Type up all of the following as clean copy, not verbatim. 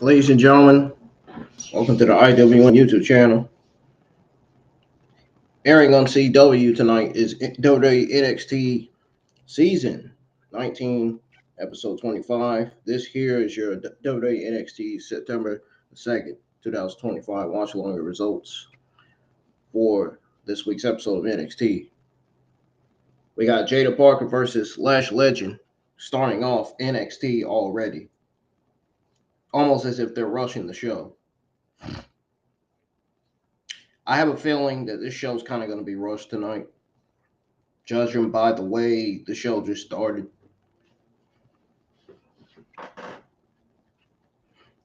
Ladies and gentlemen, welcome to the IWN YouTube channel. Airing on CW tonight is WWE NXT Season 19, Episode 25. This here is your WWE NXT September 2nd, 2025 watch along the results for this week's episode of NXT. We got Jada Parker versus Lash Legend starting off NXT already. Almost as if they're rushing the show. I have a feeling that this show's kind of going to be rushed tonight, judging by the way the show just started.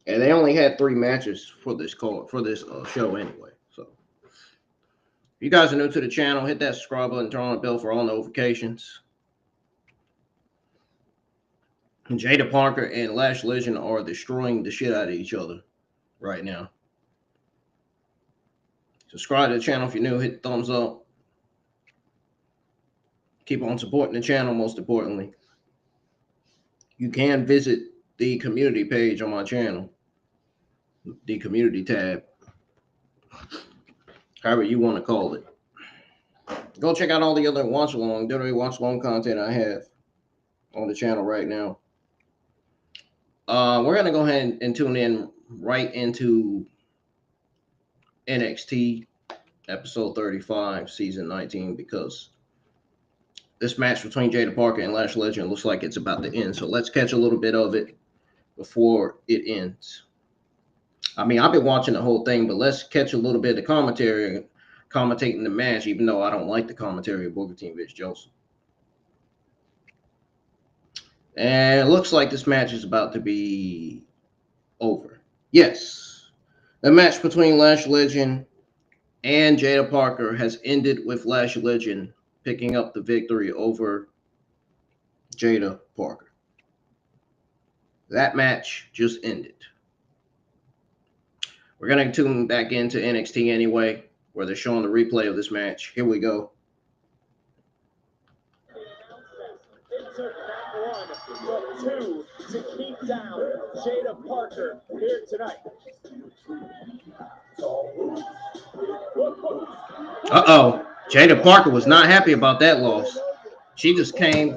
And they only had 3 matches for this show anyway. So, if you guys are new to the channel, hit that subscribe button, turn on the bell for all notifications. Jada Parker and Lash Legend are destroying the shit out of each other right now. Subscribe to the channel if you're new. Hit the thumbs up. Keep on supporting the channel, most importantly. You can visit the community page on my channel. The community tab. However you want to call it. Go check out all the other watch-along, WWE watch-along content I have on the channel right now. We're going to go ahead and tune in right into NXT episode 35, season 19, because this match between Jada Parker and Lash Legend looks like it's about to end. So let's catch a little bit of it before it ends. I mean, I've been watching the whole thing, but let's catch a little bit of the commentary, commentating the match, even though I don't like the commentary of Booker T. Rich Joseph. And it looks like this match is about to be over. Yes. The match between Lash Legend and Jada Parker has ended with Lash Legend picking up the victory over Jada Parker. That match just ended. We're going to tune back into NXT anyway, where they're showing the replay of this match. Here we go. Insert not 1, but 2 to keep down Jada Parker here tonight. Uh-oh. Jada Parker was not happy about that loss. She just came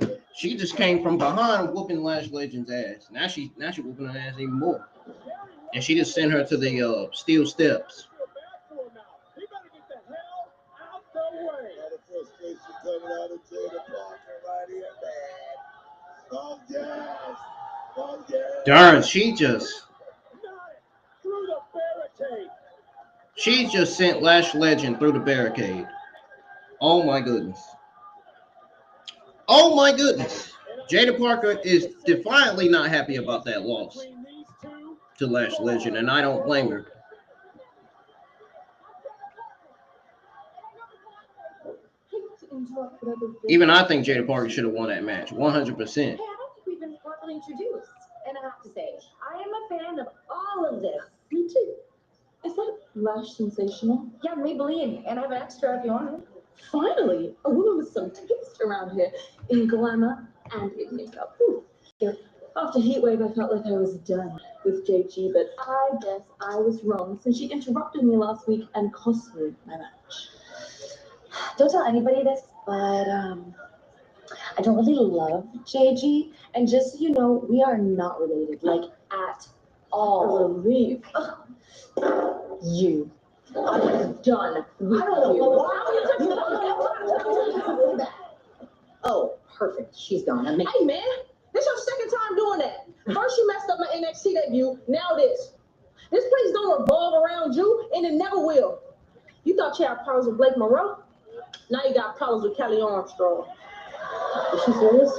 from behind whooping Lash Legend's ass. Now she whooping her ass even more. And she just sent her to the steel steps. Darn, she just sent Lash Legend through the barricade. Oh my goodness. Oh my goodness. Jada Parker is defiantly not happy about that loss to Lash Legend, and I don't blame her. Even I think Jada Parker should have won that match, 100%. Hey, I don't think we've been properly introduced. And I have to say, I am a fan of all of this. Me too. Is that Lash sensational? Yeah, Maybelline. And I have an extra if you want it. Finally, a woman with some taste around here in glamour and in makeup. Ooh. After Heatwave, I felt like I was done with JG, but I guess I was wrong since she interrupted me last week and cost me my match. Don't tell anybody this, but I don't really love JG. And just so you know, we are not related, like at all. A relief. You. I'm done with you. Oh, perfect. She's gone. Hey, man. This your second time doing that. First you messed up my NXT debut, now this. This place don't revolve around you, and it never will. You thought you had problems with Blake Monroe? Now you got problems with Kelly Armstrong. Is she serious?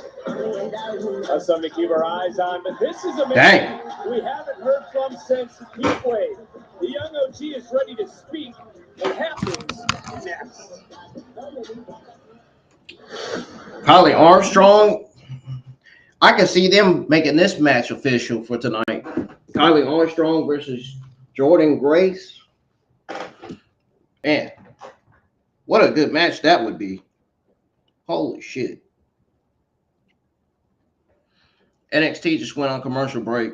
That's something to keep our eyes on, but this is a man Dang. we haven't heard from since Heatwave. The young OG is ready to speak. What happens next? Holly Armstrong, I can see them making this match official for tonight. Kylie Armstrong versus Jordan Grace. Man, what a good match that would be. Holy shit. NXT just went on commercial break.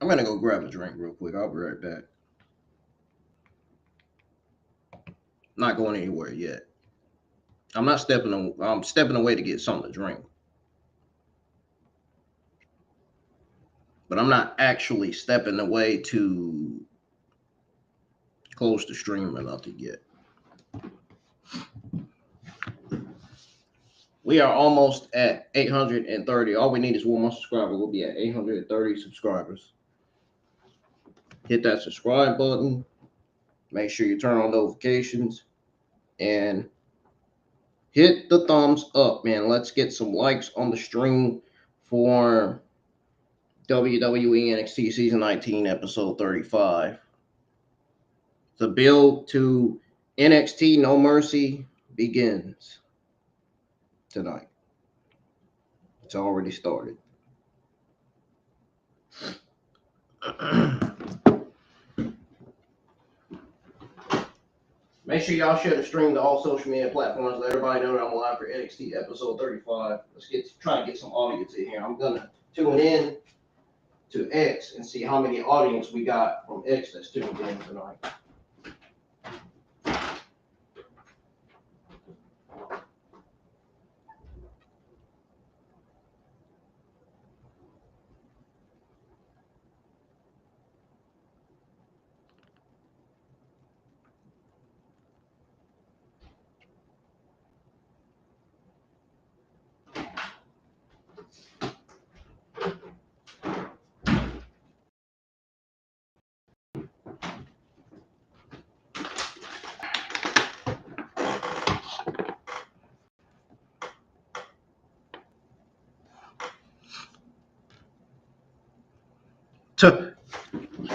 I'm gonna go grab a drink real quick. I'll be right back. Not going anywhere yet. I'm stepping away to get something to drink. But I'm not actually stepping away to close the stream or nothing yet. We are almost at 830. All we need is one more subscriber. We'll be at 830 subscribers. Hit that subscribe button. Make sure you turn on notifications. And hit the thumbs up, man. Let's get some likes on the stream for WWE NXT Season 19, Episode 35. The build to NXT No Mercy begins tonight. It's already started. Make sure y'all share the stream to all social media platforms. Let everybody know that I'm live for NXT episode 35. Let's try to get some audience in here. I'm gonna tune in to X and see how many audience we got from X that's tuned in tonight.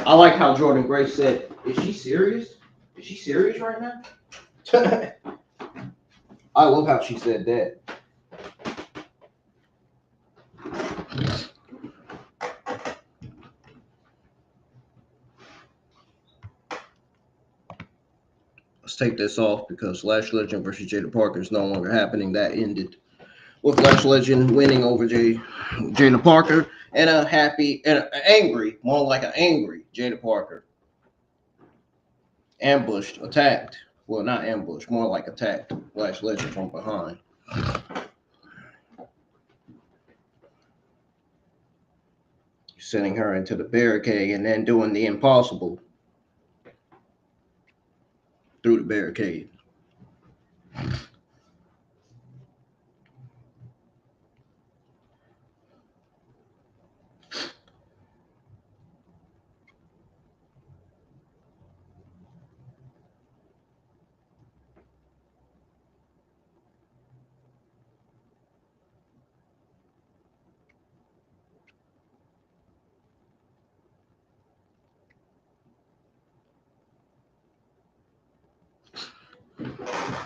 I like how Jordan Grace said, "Is she serious? Is she serious right now?" I love how she said that. Let's take this off because Lash Legend versus Jada Parker is no longer happening. That ended with Lash Legend winning over Jada Parker and a happy and an angry, more like an angry Jada Parker. Ambushed, attacked. Well, not ambushed, more like attacked Lash Legend from behind. Sending her into the barricade and then doing the impossible through the barricade.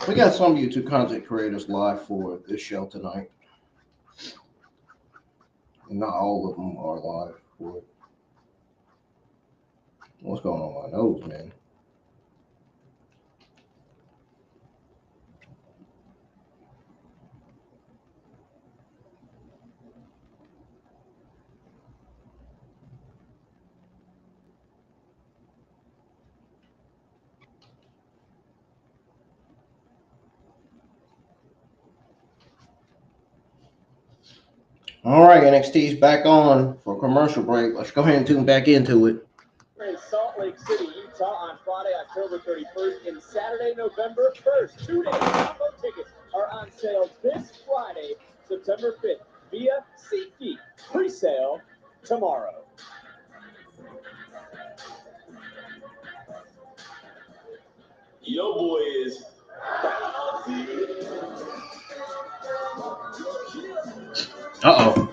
We got some YouTube content creators live for this show tonight. Not all of them are live for it. What's going on with my nose, man? All right, NXT's back on for commercial break. Let's go ahead and tune back into it. In Salt Lake City, Utah on Friday, October 31st and Saturday, November 1st. 2 days combo tickets are on sale this Friday, September 5th via SeatGeek. Pre-sale tomorrow. Yo boy is Uh-oh.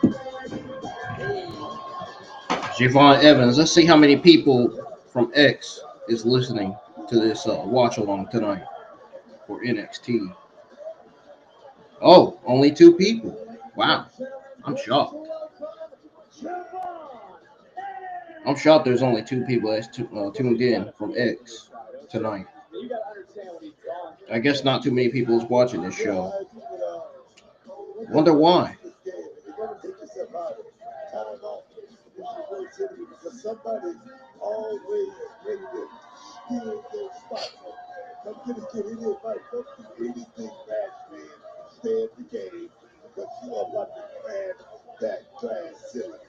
Javon Evans. Let's see how many people from X is listening to this watch along tonight for NXT. Oh, only 2 people. Wow. I'm shocked. I'm shocked there's only 2 people that's tuned in from X tonight. I guess not too many people is watching this show. Wonder why. Somebody's always ready to steal your spot. Come get us, kid. Any advice? Don't do anything rash, man. Stay in the game, but you are about to crash that grass silly.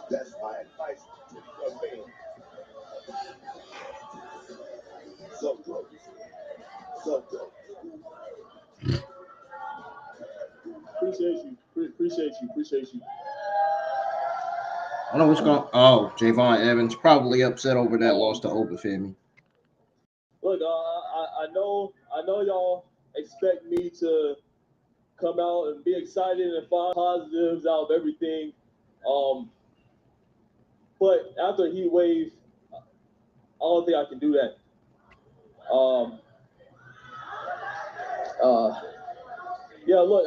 That's my advice to the man. So close. So close. Appreciate you. I know what's going. Oh, Javon Evans probably upset over that loss to Obafemi. Look, I know y'all expect me to come out and be excited and find positives out of everything. But after a heat wave, I don't think I can do that. Yeah, look,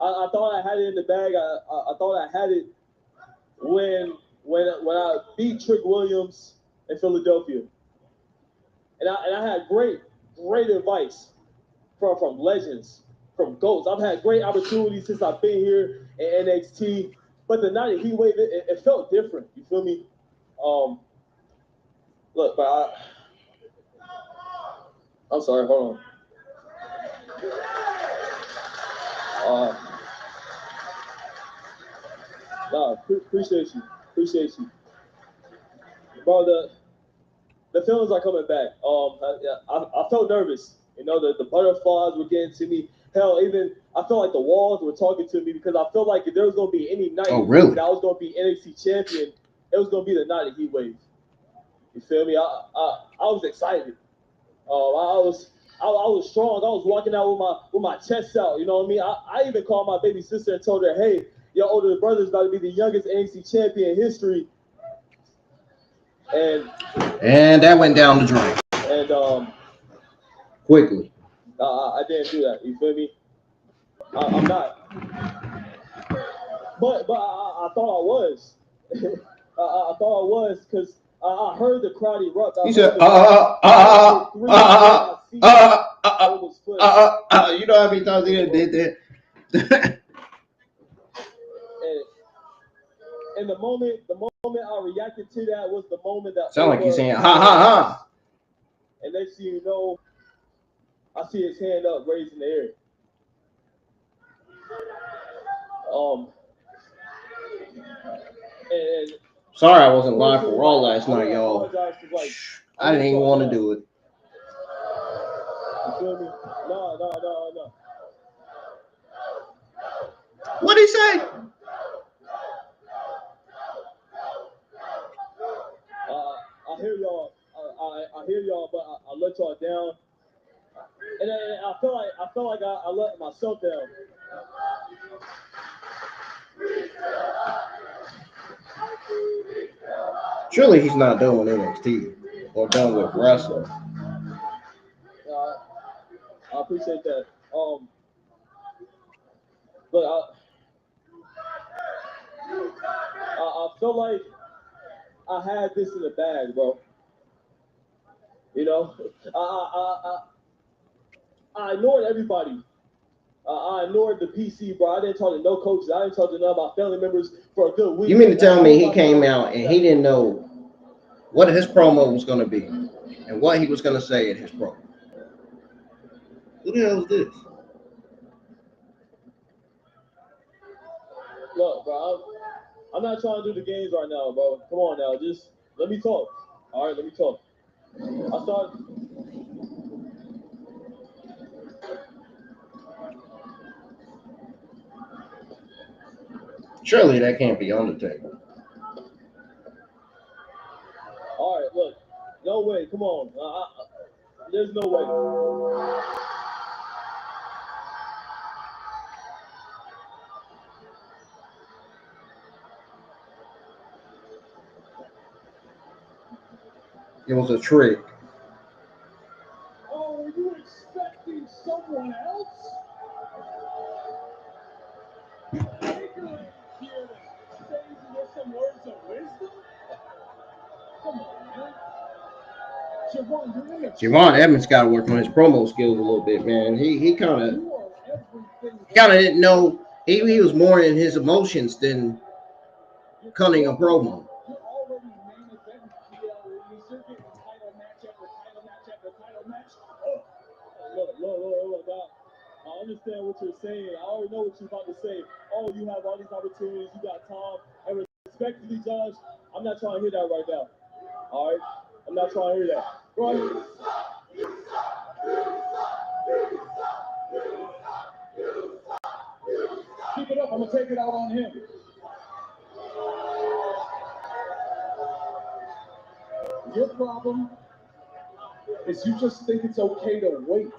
I thought I had it in the bag. I thought I had it when I beat Trick Williams in Philadelphia, and I had great advice from legends, from GOATs. I've had great opportunities since I've been here in NXT, but the night of Heat Wave, it felt different. You feel me? Look, but I'm sorry. Hold on. No, appreciate you, bro. The feelings are coming back. I felt nervous. You know, the butterflies were getting to me. Hell, even I felt like the walls were talking to me because I felt like if there was going to be any night that I was going to be NXT champion, it was going to be the night of Heat Wave. You feel me? I was excited. I was strong. I was walking out with my chest out. You know what I mean? I even called my baby sister and told her, hey, your older brother's about to be the youngest NXT champion in history. And that went down the drain. And quickly. I didn't do that. You feel me? I'm not. But I thought I was. I thought I was because I heard the crowd erupt. He said, you know how many times he did that? And the moment I reacted to that was the moment that sound like he's saying ha ha ha. And next thing you know, I see his hand up, raised in the air. And sorry I wasn't live for Raw last night, y'all. I didn't even want to do it. You feel me? No. What'd he say? I hear y'all. I hear y'all, but I let y'all down. And I felt like I let myself down. Surely he's not done with NXT or done with wrestling. I appreciate that. But I feel like I had this in the bag, bro. You know, I ignored everybody. I ignored the PC, bro. I didn't talk to no coaches. I didn't talk to none of my family members for a good week. You mean to tell me he came out and he didn't know what his promo was going to be and what he was going to say in his promo? Who the hell is this? Look, bro, I'm not trying to do the games right now, bro. Come on now, just let me talk. All right, let me talk. I started. Surely that can't be Undertaker. All right, look, no way. Come on, there's no way. It was a trick. Oh, were you expecting someone else? Taker here to say you with some words of wisdom? Come on, man. Javon Evans got to work on his promo skills a little bit, man. He kind of didn't know. He was more in his emotions than cutting a promo. You're already main event PLEs. You're getting title match after title match after title match. Look, Doc. I understand what you're saying. I already know what you're about to say. Oh, you have all these opportunities. You got time. And respectfully, Josh, I'm not trying to hear that right now. All right? I'm not trying to hear that. Go ahead. Keep it up. I'm going to take it out on him. Your problem is you just think it's okay to wait.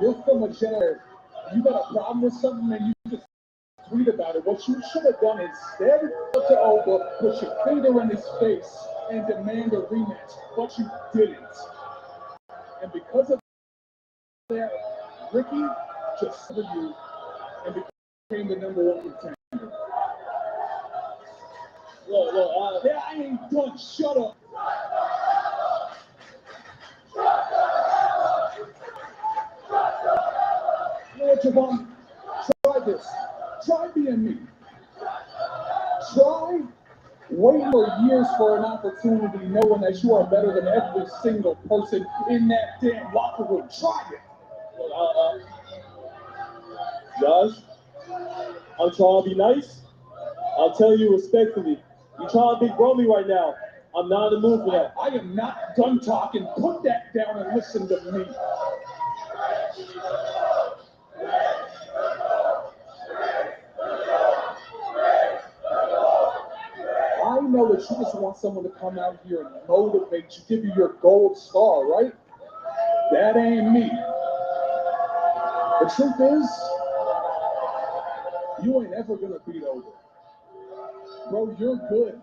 You're from a generation. You got a problem with something and you just tweet about it. What you should have done instead of to over, put your finger in his face and demand a rematch, but you didn't. And because of that, Ricky just served you and became the #1 contender. Look, yeah, I ain't done. Shut up. You know what, Javon? Try this. Try being me. Try waiting for years for an opportunity, knowing that you are better than every single person in that damn locker room. Try it. Josh, I'm trying to be nice. I'll tell you respectfully. You trying to be Broly right now. I'm not in the mood for that. I am not done talking. Put that down and listen to me. I know that you just want someone to come out here and motivate you, give you your gold star, right? That ain't me. The truth is, you ain't ever gonna beat over. Bro, you're good,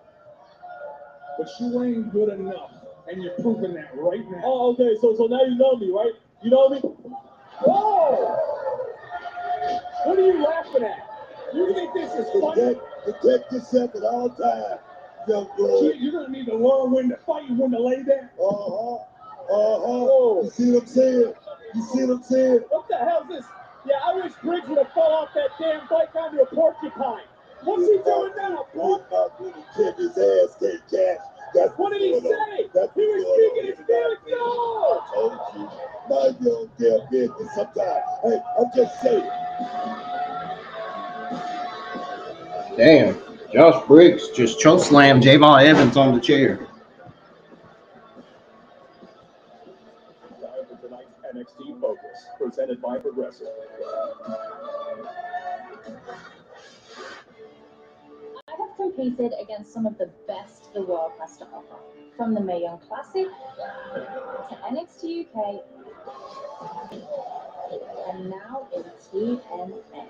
but you ain't good enough, and you're proving that right now. Oh, okay, so now you know me, right? You know me? Whoa! What are you laughing at? You think this is funny? Protect yourself at all times, young boy. You're gonna need to learn when to fight and when to lay down. You see what I'm saying? You see what I'm saying? What the hell's this? Yeah, I wish Briggs would have fell off that damn bike onto a porcupine. What's he doing now, bro? He's not gonna kick his ass, can't catch. That's What did he say? He was speaking his feelings. No! I told you, mind your own damn business sometimes. Hey, I'm just saying. Damn, Josh Briggs just choke slammed Javon Evans on the chair. Time for tonight's NXT Focus, presented by Progressive. I have competed against some of the best the world has to offer, from the Mae Young Classic to NXT UK, and now in TNA.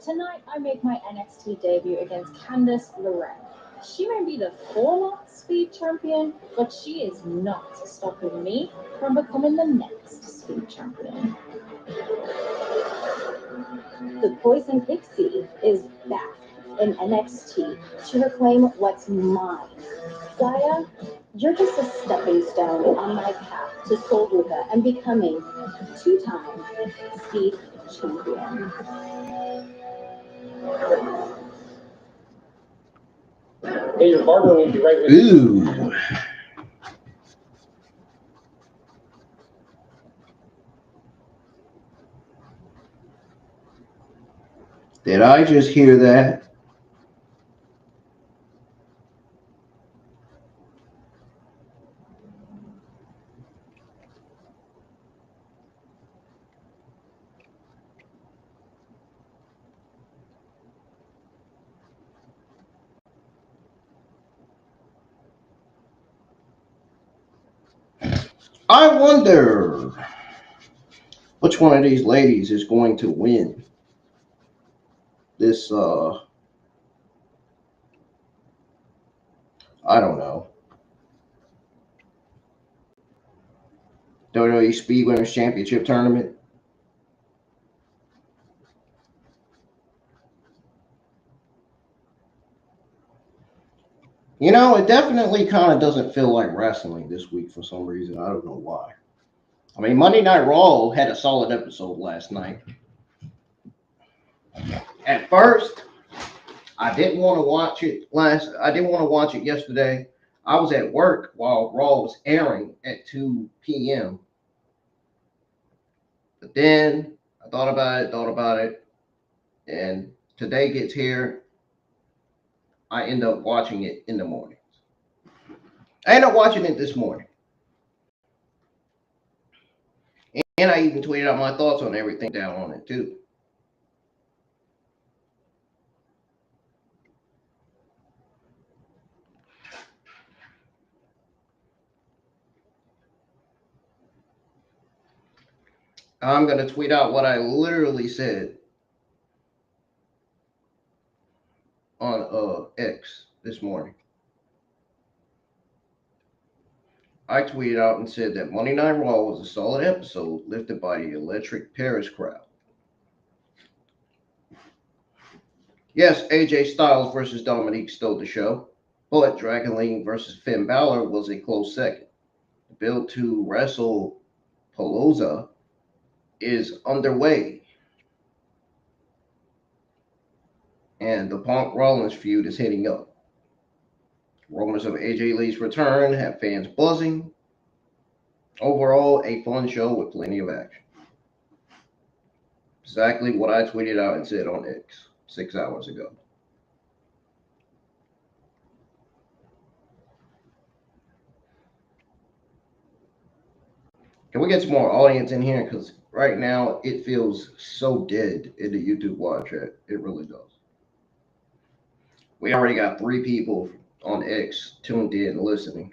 Tonight, I make my NXT debut against Candice LeRae. She may be the former Speed Champion, but she is not stopping me from becoming the next Speed Champion. The Poison Pixie is back in NXT to reclaim what's mine. Saya, you're just a stepping stone on my path to Soul Ruka and becoming two-time Speed Champion. Hey, your barber will be right with you. Ooh. Did I just hear that? I wonder which one of these ladies is going to win this, I don't know, WWE Speed Winners Championship tournament. You know, it definitely kind of doesn't feel like wrestling this week for some reason. I don't know why. I mean, Monday Night Raw had a solid episode last night. At first, I didn't want to watch it I didn't want to watch it yesterday. I was at work while Raw was airing at 2 p.m. But then I thought about it, and today gets here. I end up watching it in the morning. I end up watching it this morning. And I even tweeted out my thoughts on everything down on it too. I'm going to tweet out what I literally said on X this morning. I tweeted out and said that Monday Night Raw was a solid episode lifted by the electric Paris crowd. Yes, AJ Styles versus Dominique stole the show, but Dragon Lee versus Finn Balor was a close second. The build to Wrestle Palooza is underway, and the Punk Rollins feud is heating up. Rumors of AJ Lee's return have fans buzzing. Overall, a fun show with plenty of action. Exactly what I tweeted out and said on X 6 hours ago. Can we get some more audience in here? Because right now it feels so dead in the YouTube live chat. It really does. We already got 3 people on X tuned in listening.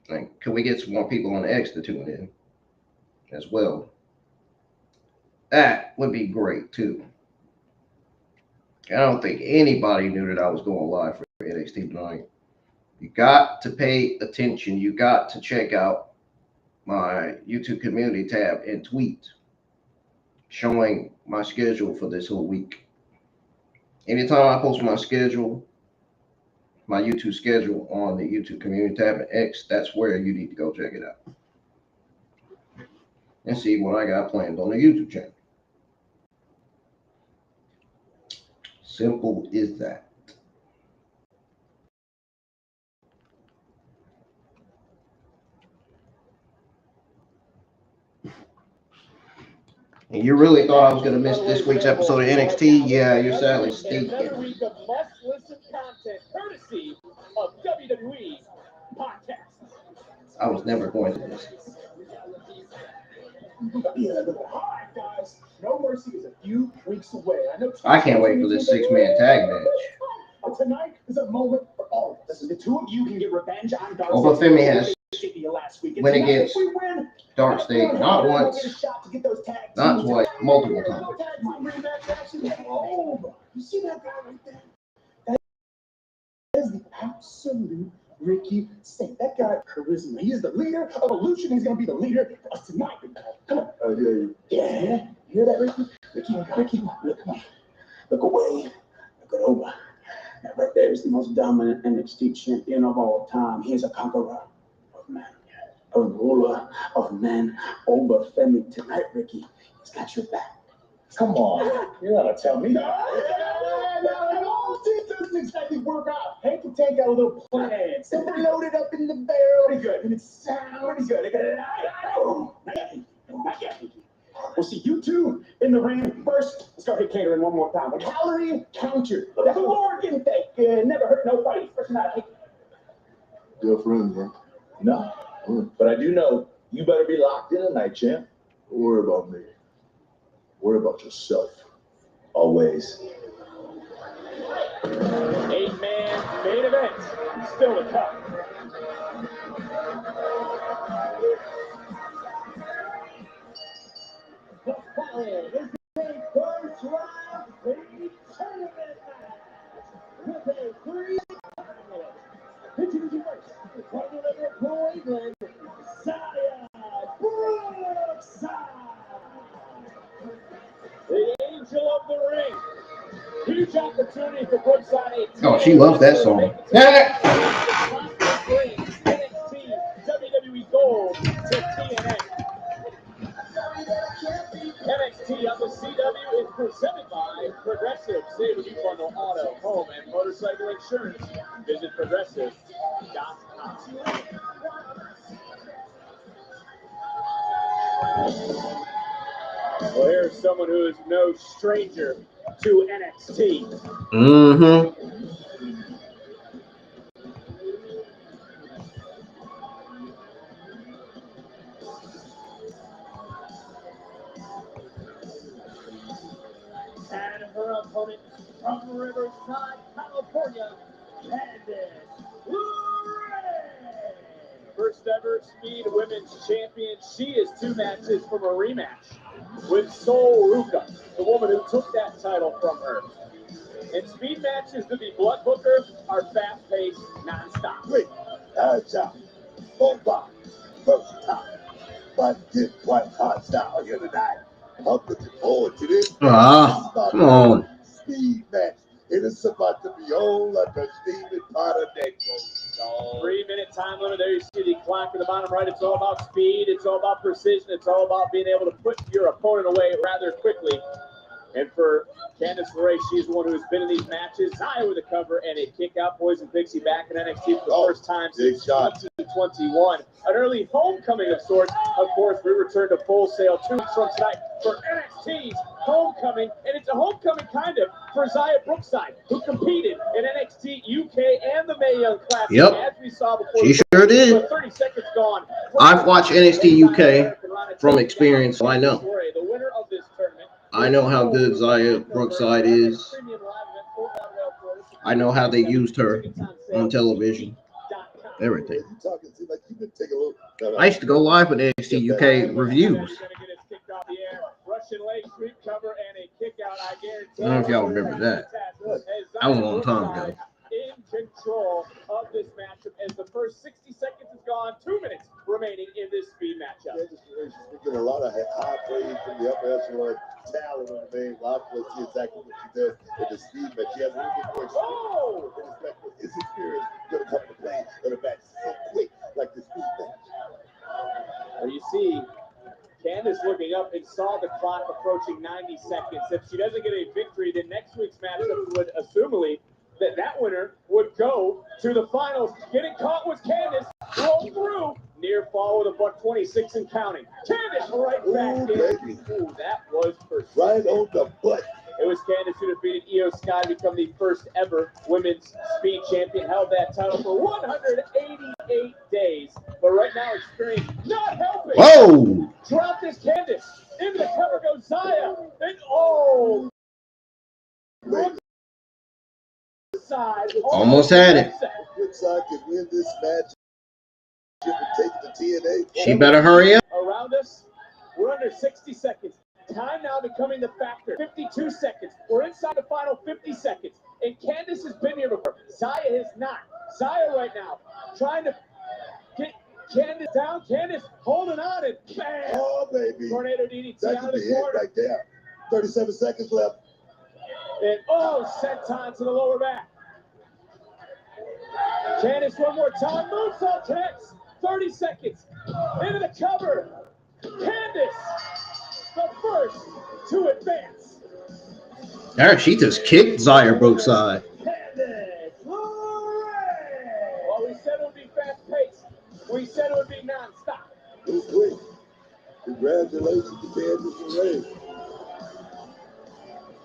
Like, can we get some more people on X to tune in as well? That would be great too. I don't think anybody knew that I was going live for NXT tonight. You got to pay attention. You got to check out my YouTube community tab and tweet showing my schedule for this whole week. Anytime I post my schedule, my YouTube schedule on the YouTube community tab and X, that's where you need to go check it out and see what I got planned on the YouTube channel. Simple as that. And you really thought I was going to miss this week's episode of NXT? Yeah, you're sadly Another mistaken. week of must-listen content courtesy of WWE podcasts. I was never going to miss it. All right, guys. No Mercy is a few weeks away. I can't wait for this 6-man tag match. Tonight is a moment for all of us. The two of you can get revenge on Darcy. Obafemi has last week. went against Dark State not once, not twice, multiple times. You see that guy right there? That is the absolute Ricky Saint. That guy, charisma. He is the leader of Evolution. He's going to be the leader for us tonight. Come on. Yeah. You hear that, Ricky? Ricky, look away. Look it over. That right there is the most dominant NXT champion of all time. He is a conqueror of man, a ruler of men. Obafemi tonight, Ricky. He's got your back. Come on. You're not going to tell me. It doesn't exactly work out. Hank and Tank got a little plan. So we're loaded up in the barrel. Pretty good. And it sounds pretty good. Not yet, Ricky. We'll see you two in the ring first. Let's go hit catering one more time. A calorie counter. That's a Lord intake. Never hurt nobody. First night. Good friends, bro. No. But I do know you better be locked in tonight, champ. Don't worry about me. Worry about yourself. Always. 8-man main event still to come. The following is a first round tournament match with a 3 minute. Introducing first, from Liverpool, England, Zaya Brookside. The angel of the ring. Huge opportunity for Brookside. Oh, she loves that song. NXT WWE Gold to TNA. NXT on the CW is presented auto, home, and motorcycle insurance. Visit Progressive.com. Well, here's someone who is no stranger to NXT. Mm-hmm. And her opponent from Riverside, California, Candice LeRae. First ever Speed Women's Champion. She is 2 matches from a rematch with Sol Ruka, the woman who took that title from her. And Speed matches to be Blood Booker are fast-paced, non-stop. Quick, agile, mobile, versatile, but get quite hot style here tonight. I'm looking forward to this. Ah, come on. Speed match. It is about to be on like a steaming pot of neck. 3-minute time limit. There you see the clock at the bottom right. It's all about speed. It's all about precision. It's all about being able to put your opponent away rather quickly. And for Candice LeRae, she's the one who has been in these matches. Zaya with a cover and a kick out. Poison Pixie back in NXT for the first time since 2021. An early homecoming of sorts. Of course, we return to Full Sail 2 weeks from tonight for NXT's homecoming. And it's a homecoming kind of for Zaya Brookside, who competed in NXT UK and the Mae Young Classic. Yep. As we saw before. She sure did. 30 seconds gone. I've watched NXT UK from experience, so I know. The winner of this tournament. I know how good Zaya Brookside is. I know how they used her on television. Everything. I used to go live with NXT UK reviews. Russian leg sweep cover and a kick out. I don't know if y'all remember that. That was a long time ago. In control of this matchup as the first 60 seconds is gone. 2 minutes remaining in this speed matchup. She's getting a lot of high praise from the upper echelon talent on the main roster. Let's see exactly what she does in the speed match. She has a little bit more experience. His experience going to come into play in a match so quick like the speed match. Where you see Candice looking up and saw the clock approaching 90 seconds. If she doesn't get a victory, then next week's matchup would assumably that winner would go to the finals. Getting caught was Candice. Rolled through. Near fall with a $126 and counting. Candice right back in. Ooh, that was right on the butt. It was Candice who defeated Io Sky to become the first ever women's speed champion. Held that title for 188 days. But right now, experience not helping. Whoa! Drop this Candice. Into the cover goes Zaya. And oh! Side. Almost had it. Brookside can win this match. Take the TNA. She better hurry up. Around us, we're under 60 seconds. Time now becoming the factor. 52 seconds. We're inside the final 50 seconds. And Candice has been here before. Zaya has not. Zaya right now trying to get Candice down. Candice holding on and bam! Oh, baby. Tornado DDT That out could of be the it corner. right there. 37 seconds left. And senton to the lower back. Candice one more time. Moonsault connects. 30 seconds. Into the cover. Candice, the first to advance. There, she just kicked Zaya Brookside. Candice LeRae. Well, we said it would be fast-paced. We said it would be non-stop. It was quick. Congratulations to Candice LeRae.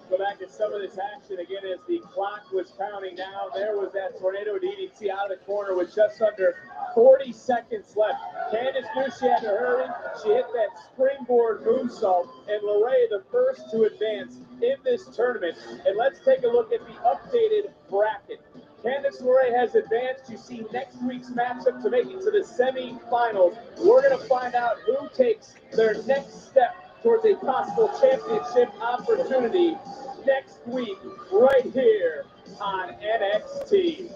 Go back to some of this action again as the clock was counting down. There was that tornado DDT out of the corner with just under 40 seconds left. Candice knew she had to hurry. She hit that springboard moonsault, and LeRae the first to advance in this tournament. And let's take a look at the updated bracket. Candice LeRae has advanced. You see next week's matchup to make it to the semifinals. We're going to find out who takes their next step towards a possible championship opportunity next week, right here on NXT.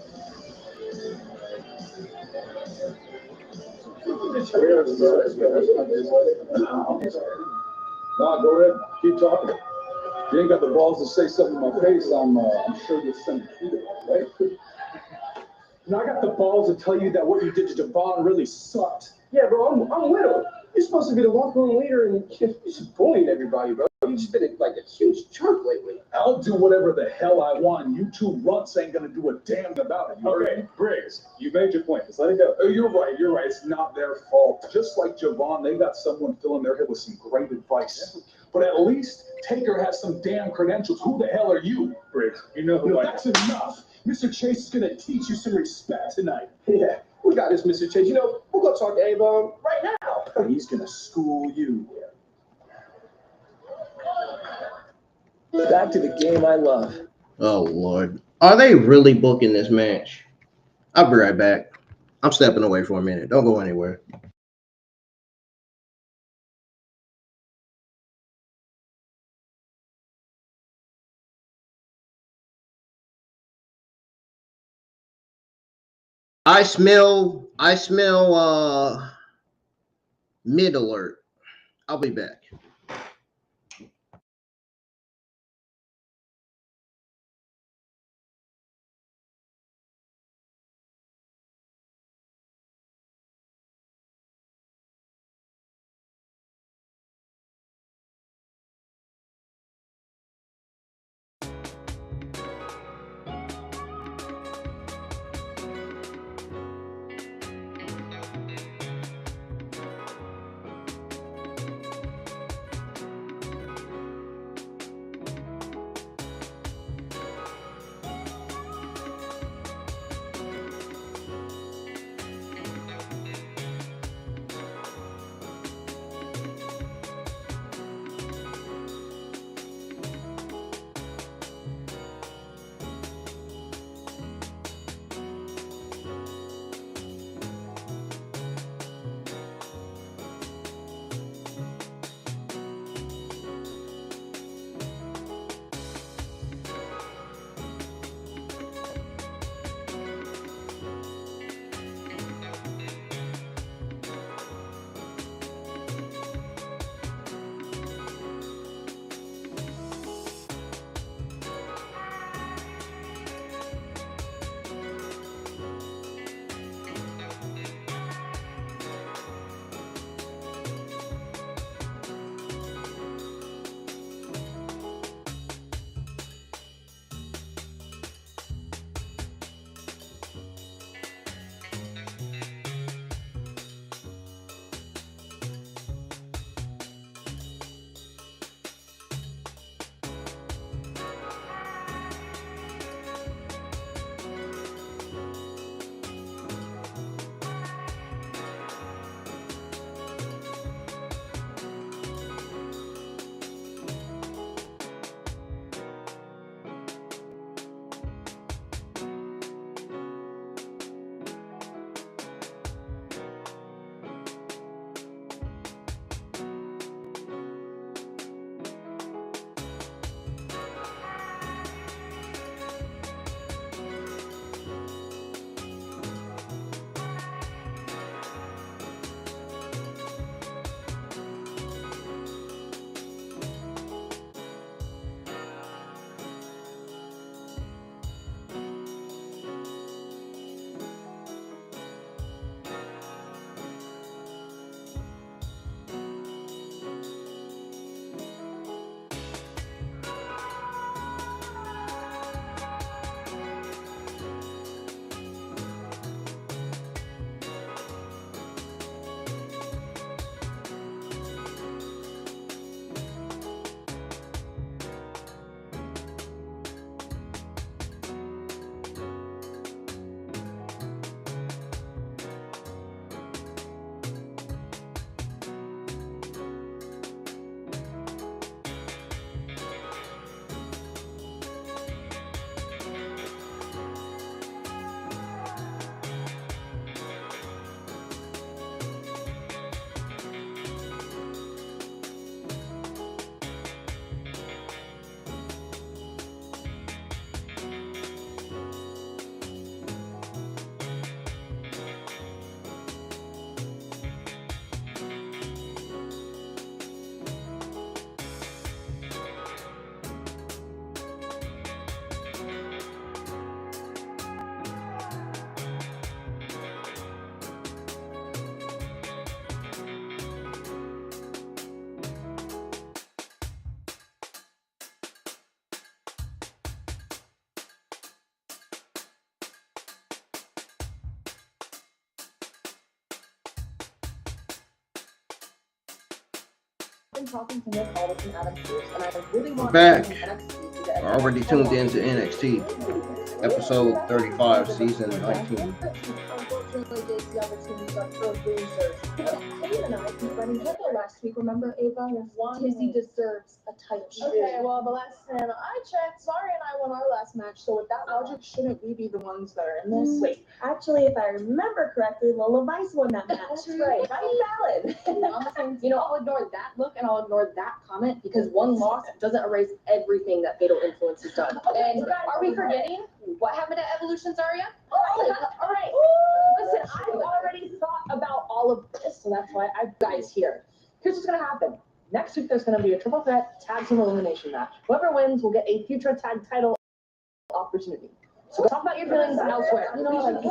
No, go ahead. Keep talking. You ain't got the balls to say something in my face. I'm sure you'll send a tweet about it, right? Now I got the balls to tell you that what you did to Devon really sucked. Yeah, bro, I'm little. You're supposed to be the locker room leader, and you're just bullying everybody, bro. You've just been like a huge jerk lately. I'll do whatever the hell I want, and you two runts ain't gonna do a damn about it. Okay, Briggs, you made your point. Just let it go. Oh, you're right. It's not their fault. Just like Javon, they got someone filling their head with some great advice. But at least Taker has some damn credentials. Who the hell are you? Briggs, you know who I am. That's enough. Mr. Chase is gonna teach you some respect tonight. Yeah, we got this, Mr. Chase. You know, we'll go talk to Avon right now. He's gonna school you. Back to the game I love. Oh Lord, are they really booking this match? I'll be right back. I'm stepping away for a minute. Don't go anywhere. I smell mid alert. I'll be back. been talking to Nick Aldis and Adam Pearce, and I really want back. to NXT to Already tuned into NXT, episode 35, season 19. Unfortunately, JC opportunities are for losers. Kate and I beat running tempo last week, remember, Ava? Tizzy deserves a title shot. Okay, well, the last time I checked, Zari and I won our last match, so with that logic, shouldn't we be the ones that are in this? Wait, actually, if I remember correctly, Lola Vice won that match. That's right. Right, valid. You know, I'll ignore that look and I'll ignore that comment because one loss doesn't erase everything that Fatal Influence has done. And are we forgetting what happened to Evolution, Zarya? All right. Listen, I've already thought about all of this, so that's why I've guys here. Here's what's gonna happen. Next week, there's gonna be a triple threat tag team elimination match. Whoever wins will get a future tag title opportunity. So talk about your feelings elsewhere. You know, like,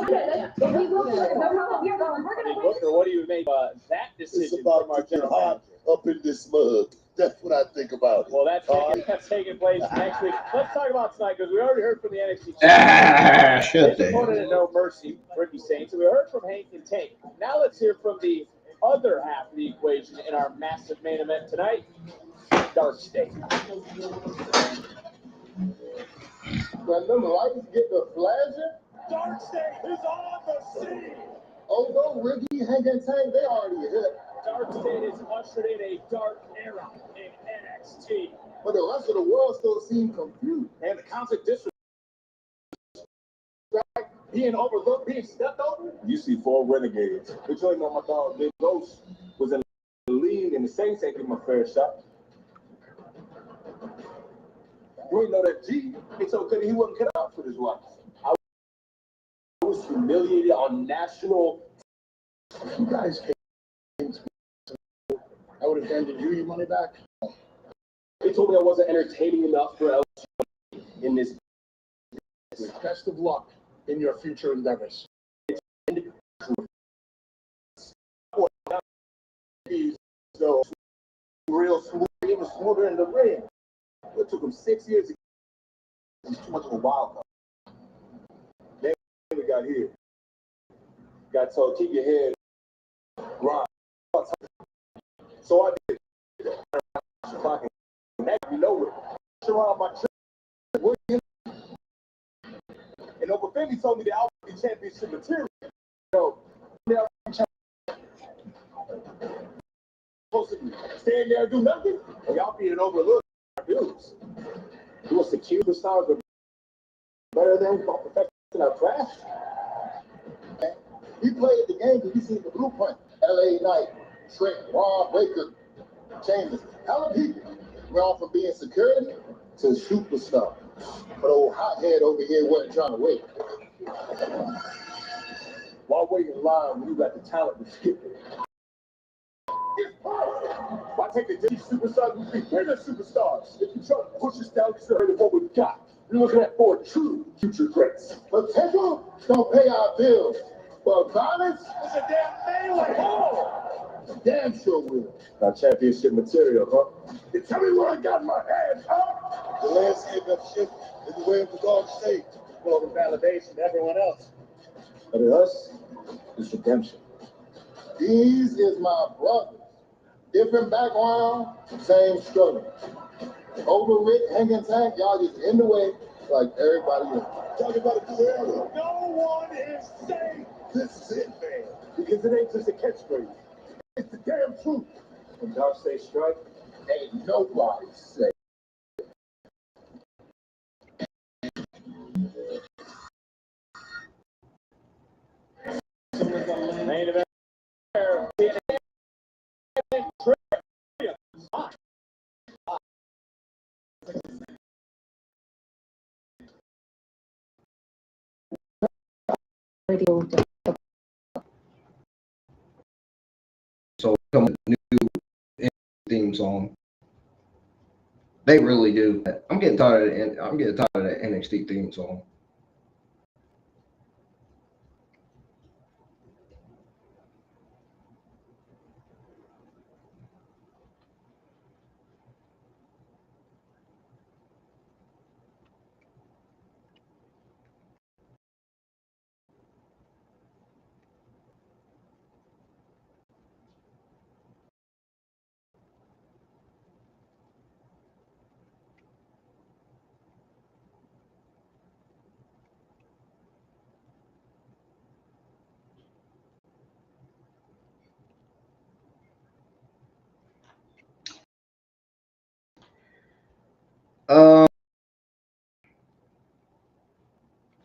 We will. No problem. We're gonna win. Booker, what do you make that It's decision about from our to get general hot manager? up in this mug. That's what I think about it. Well, that's taking place next week. Let's talk about tonight because we already heard from the NXT Shut His opponent at No Mercy, Ricky Saints. We heard from Hank and Tank. Now let's hear from the other half of the equation in our massive main event tonight, Dark State. When them lights get the flashing, Dark State is on the scene. although Ricky, Hank, and Tank, they already hit. Dark State has ushered in a dark era in NXT. But the rest of the world still seems confused. And the conflict disrespect, being overlooked, being stepped over. You see 4 renegades. Which only know my dog Big Ghost was in the league, and the Saints ain't give him a fair shot. You ain't know that G. It's okay he wasn't cut out for this life. I was humiliated on national. You guys came to me. I would have handed you your money back. They told me I wasn't entertaining enough for LC in this. Best of luck in your future endeavors. He's so real smooth, even smoother in the ring. It took him 6 years to get. He's too much of a wild card. Then we got here. Got told, keep your head grind. So I did. Next, you know it. Around my trip. And over 50 told me that I would be championship material. So, supposed to stand there and do nothing? Or y'all being overlooked by dudes. You want to cue the stars with better than about perfecting our craft? We played the game because we seen the blueprint. LA Knight, Trent, Rob, Baker, Chambers. Hella people. We're all from being security to superstar. But old hothead over here wasn't trying to wait. Why wait in line when you got the talent to skip it? It's possible. Why take the Disney superstars and be bigger superstars? If you try to push us down, it's already what we got. You're looking at 4 true future threats. Potential don't pay our bills. But violence, It's a damn melee. Oh! damn sure will. Not championship material, huh? You tell me what I got in my hands, huh? The landscape of shift is the way of the Dark State. Well, the validation to everyone else. But in us, it's redemption. These is my brothers. Different background, same struggle. Over Rick, hanging tank, y'all just in the way like everybody else. Talking about a new era. No one is safe. This is it, man. Because it ain't just a catchphrase. It's the damn truth. When Dark State strike, Ain't nobody safe. Main event. So come a new theme song. They really do. I'm getting tired of that NXT theme song.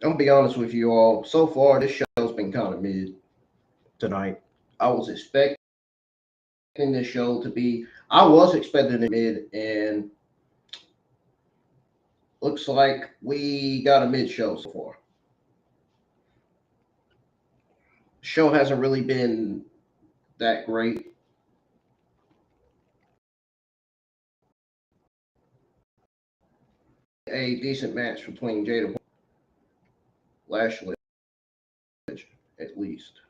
I'm gonna be honest with you all. So far, this show's been kind of mid tonight. I was expecting this show to be. I was expecting it mid, and looks like we got a mid show so far. The show hasn't really been that great. A decent match between Jada Lashley, at least.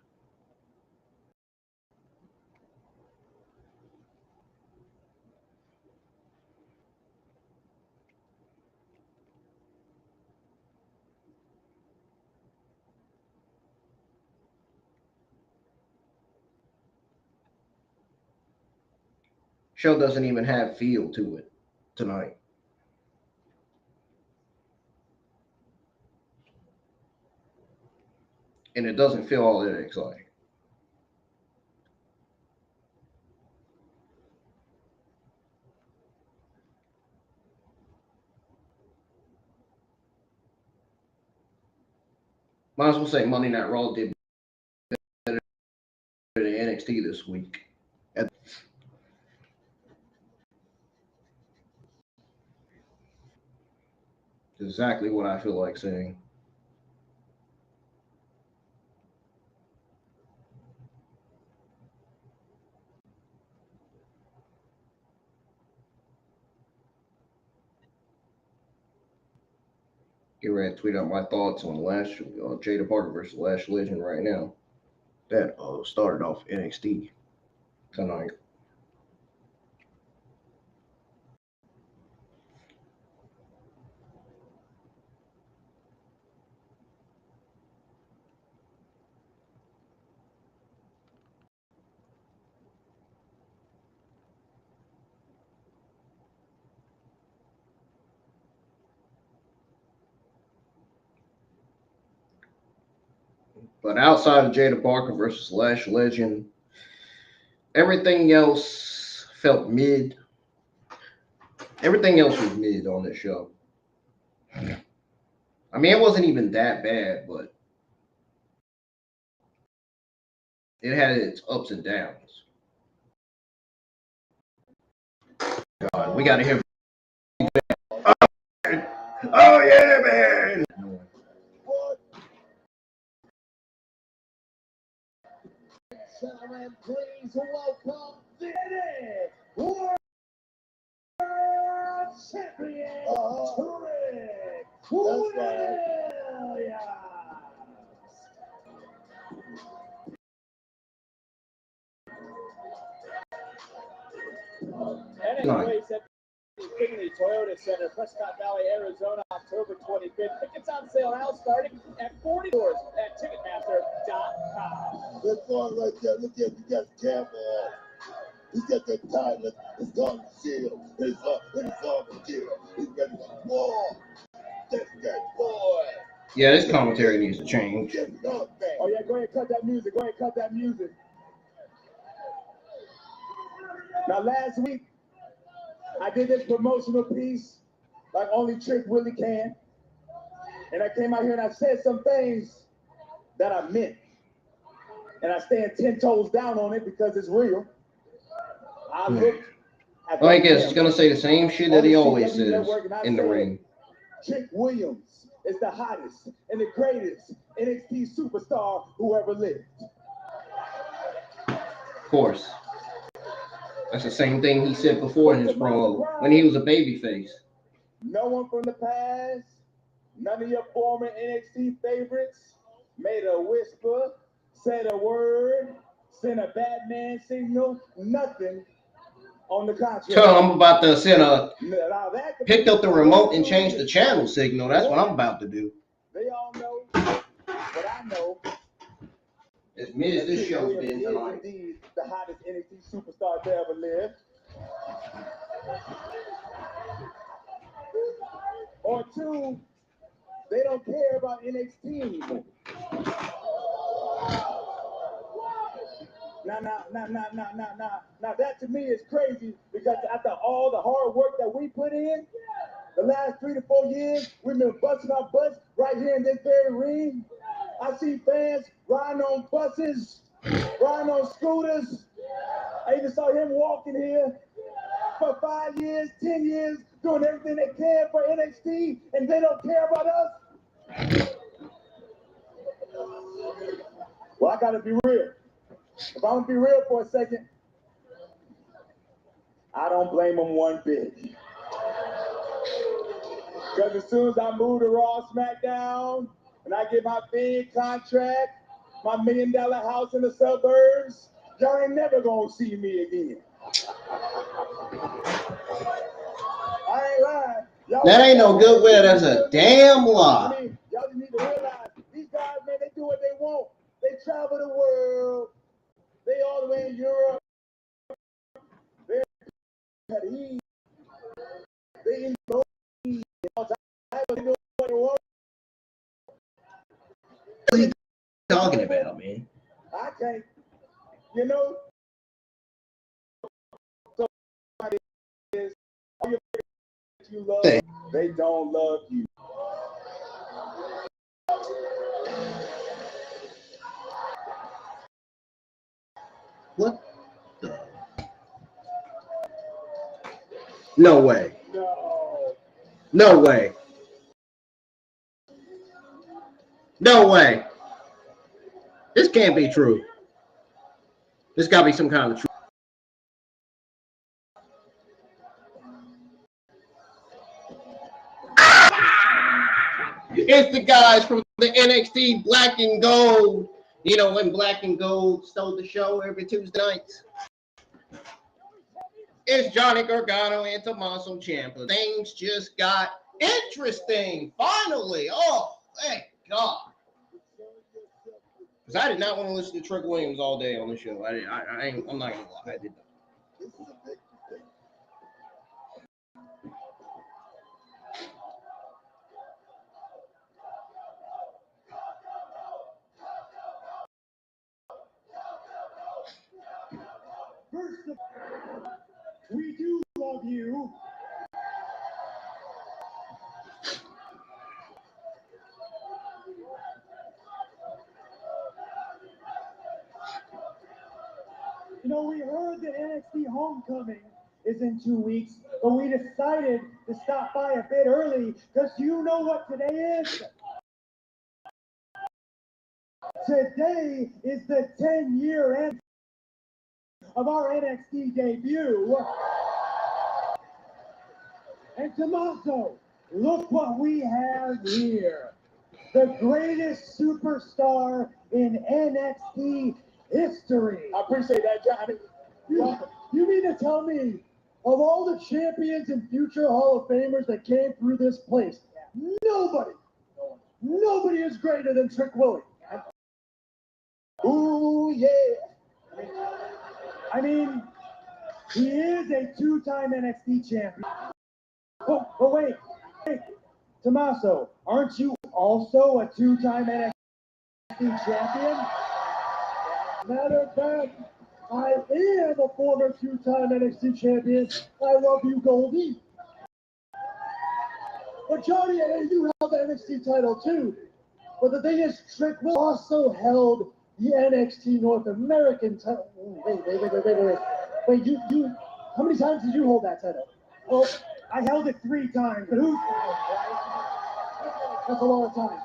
Show doesn't even have feel to it tonight. And it doesn't feel all that exciting. Might as well say Monday Night Raw did better than NXT this week. Exactly what I feel like saying. Get ready to tweet out my thoughts on Jada Parker versus Lash Legend right now. That started off NXT tonight. But outside of Jada Parker versus Lash Legend, everything else felt mid. Everything else was mid on this show. I mean, it wasn't even that bad, but it had its ups and downs. God, we got to hear. Oh yeah, man! Gentlemen, please welcome the World Champion, Trick Williams. And it's race at the Finley Toyota Center, Prescott Valley, Arizona, October 25th. Tickets on sale now starting at 40 doors at Ticketmaster.com. That's all right there. Look at you got the camera on. He's got the timeless. It's called shield. It's on the shield. He's ready for war. That's that boy. Yeah, this commentary needs to change. Oh yeah, go ahead, cut that music. Go ahead, cut that music. Now last week, I did this promotional piece like only Trick Willie can. And I came out here and I said some things that I meant. And I stand 10 toes down on it because it's real. I looked at Well, I guess he's going to say the same shit that he always says in the ring. Trick Williams is the hottest and the greatest NXT superstar who ever lived. Of course. That's the same thing he said before in his promo when he was a babyface. No one from the past, none of your former NXT favorites made a whisper, said a word, sent a Batman signal, nothing on the contrary. So I'm about to pick up the remote and change the channel signal. That's what I'm about to do. They all know what I know. As mid as this show's been tonight. Indeed the hottest NXT superstar to ever live. Or two, they don't care about NXT anymore. Now, that to me is crazy because after all the hard work that we put in, The last 3 to 4 years, we've been busting our butts right here in this very ring. I see fans riding on buses, riding on scooters. I even saw him walking here for 5 years, 10 years, doing everything they can for NXT, and they don't care about us. Well, I gotta be real. If I'm gonna be real for a second, I don't blame them one bit. Because as soon as I move to Raw, SmackDown, and I get my big contract, my $1 million house in the suburbs, y'all ain't never gonna see me again. I ain't lying. That ain't no good way. That's a damn lie. I mean, y'all just need to realize these guys, man, they do what they want. They travel the world. They all the way in Europe. They're at ease. They in the all the time. They do what they want. What are you talking about, man? I can't. You know, somebody is all your friends you love, they don't love you. What the? No way. No. No way. No way. This can't be true. There's got to be some kind of truth. It's the guys from the NXT Black and Gold. You know, when Black and Gold stole the show every Tuesday nights. It's Johnny Gargano and Tommaso Ciampa. Things just got interesting. Finally. Oh, thank God. Because I did not want to listen to Trick Williams all day on the show. I'm not going to lie. I did not. First of all, we do love you. You know, we heard that NXT Homecoming is in 2 weeks, but we decided to stop by a bit early because you know what today is? Today is the 10-year end of our NXT debut. And Tommaso, look what we have here. The greatest superstar in NXT history. I appreciate that, Johnny. You mean to tell me, of all the champions and future Hall of Famers that came through this place, nobody is greater than Trick Willie. Ooh, yeah. I mean, he is a 2-time NXT champion. But wait, Tommaso, aren't you also a 2-time NXT champion? Matter of fact, I am a former 2-time NXT champion. I love you, Goldie. But Johnny, you have the NXT title too. But the thing is, Trick Willie also held the NXT North American title. Wait, you, how many times did you hold that title? Well, I held it 3 times, but who's that's a lot of time.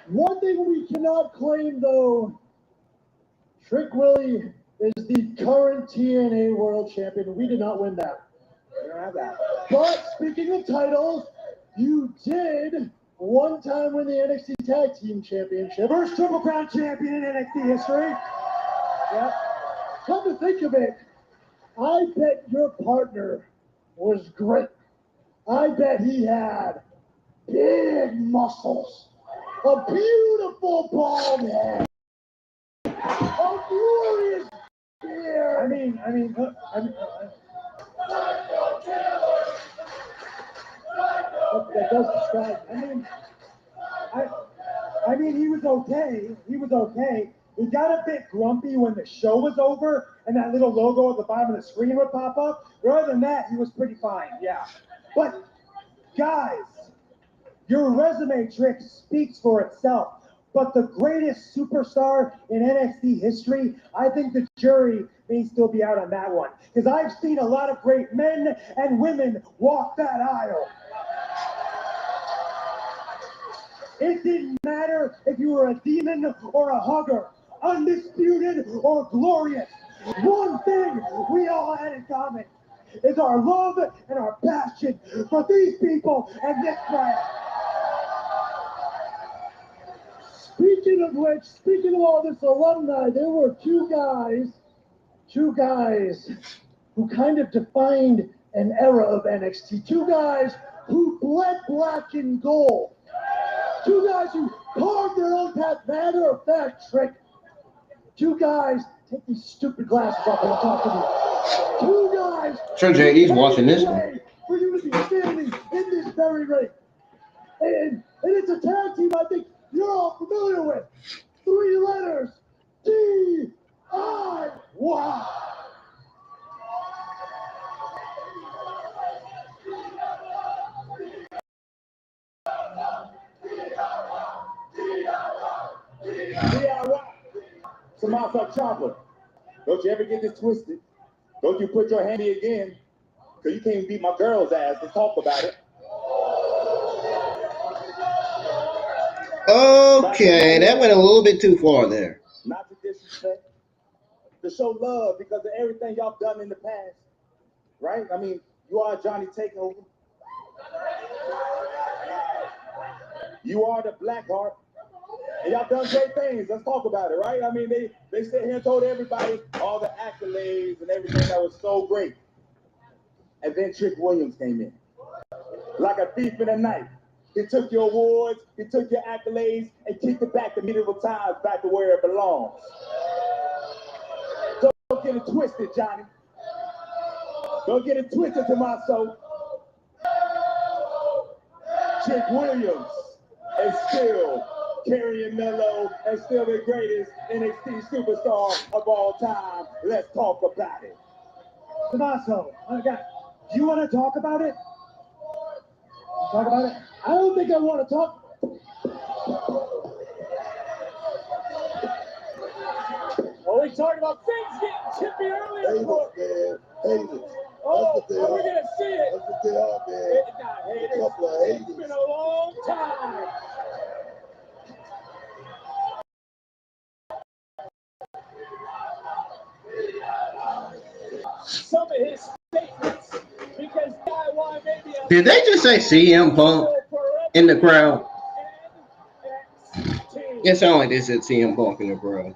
One thing we cannot claim, though, Trick Willie is the current TNA World Champion. We did not win that. We don't have that. But speaking of titles, you did one time win the NXT Tag Team Championship. First Triple Crown champion in NXT history. Yep. Come to think of it, I bet your partner was great. I bet he had big muscles, a beautiful bald head, a glorious beard. I mean, that does describe. I mean, he was okay. He got a bit grumpy when the show was over, and that little logo at the bottom of the screen would pop up. But other than that, he was pretty fine, yeah. But guys, your resume trick speaks for itself. But the greatest superstar in NXT history, I think the jury may still be out on that one. Because I've seen a lot of great men and women walk that aisle. It didn't matter if you were a demon or a hugger, undisputed or glorious. One thing we all had in common is our love and our passion for these people and this brand. Speaking of which, speaking of all this alumni, there were two guys who kind of defined an era of NXT. Two guys who bled black and gold. Two guys who carved their own path, matter of fact, Trick. Two guys, take these stupid glasses off and talk to me. Two guys. Sure, JD's watching this one. For you to be standing in this very ring. And it's a tag team I think you're all familiar with. 3 letters. D-I-Y. DIY. Tommaso Ciampa. Don't you ever get this twisted. Don't you put your hand in me again. Because you can't beat my girl's ass to talk about it. Okay, that went a little bit too far there. Not to disrespect. To show love because of everything y'all done in the past. Right? I mean, you are Johnny Takeover. You are the Blackheart. And y'all done great things. Let's talk about it, right? I mean, they sit here and told everybody all the accolades and everything that was so great. And then Trick Williams came in. Like a thief in the night. He took your awards, he took your accolades, and kicked it back to medieval times, back to where it belongs. Don't get it twisted, Johnny. Don't get it twisted, Tommaso. Trick Williams is still carrying Mello and still the greatest NXT superstar of all time. Let's talk about it. Tommaso, do you want to talk about it? Talk about it? I don't think I want to talk. Well, we talked about things getting chippy earlier. Haters, man. Haters. Oh, That's what they are we are. going to see it? That's what they are, man. It's not haters. A couple of haters. It's been a long time. Some of his statements, because DIY may be a Did they just say CM Punk in the crowd? It sounded like they said CM Punk in the crowd.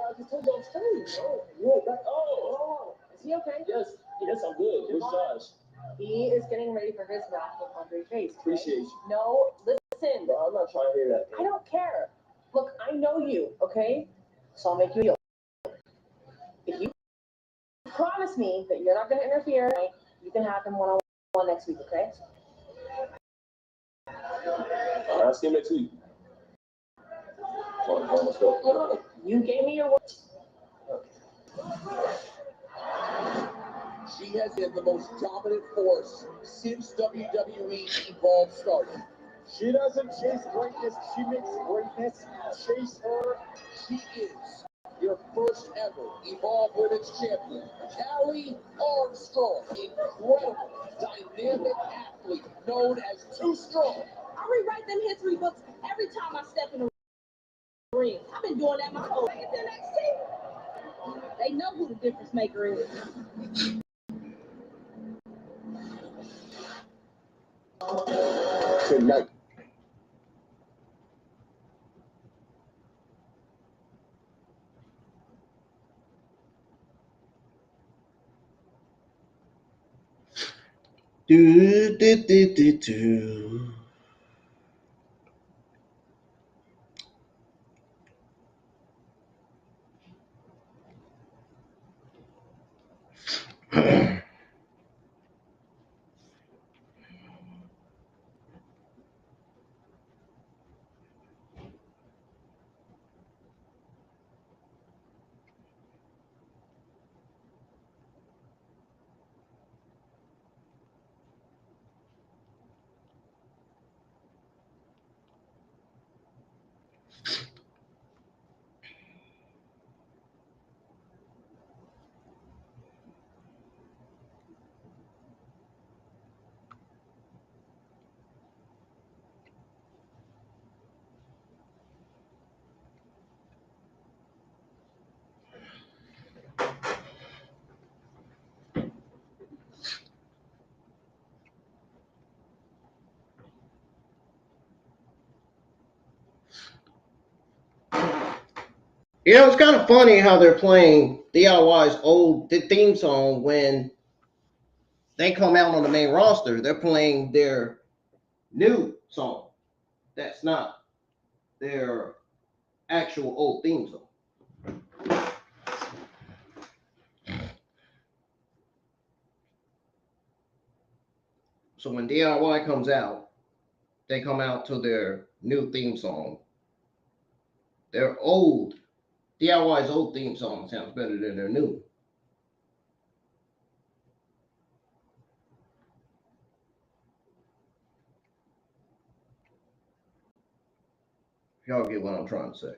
I just told you I'm straight. Oh. Is he okay? Yes, I'm good. Where's Josh? He is getting ready for his match with Andre Chase. Okay? Appreciate you. No, listen. Bro, I'm not trying to hear that. I don't care. Look, I know you, okay? So I'll make you a deal. If you promise me that you're not going to interfere, you can have him one-on-one next week, okay? All right, I'll see him next week. Come on, let's go. You gave me your word. She has been the most dominant force since WWE Evolve started. She doesn't chase greatness, she makes greatness chase her. She is your first ever Evolve Women's Champion, Callie Armstrong. Incredible, dynamic athlete known as Too Strong. I rewrite them history books every time I step in the ring. I've been doing that my whole life. It's NXT. They know who the difference maker is. Tonight. Do. You know, it's kind of funny how they're playing DIY's old theme song when they come out on the main roster. They're playing their new song. That's not their actual old theme song. So when DIY comes out, they come out to their new theme song. Their old DIY's old theme song sounds better than their new. Y'all get what I'm trying to say.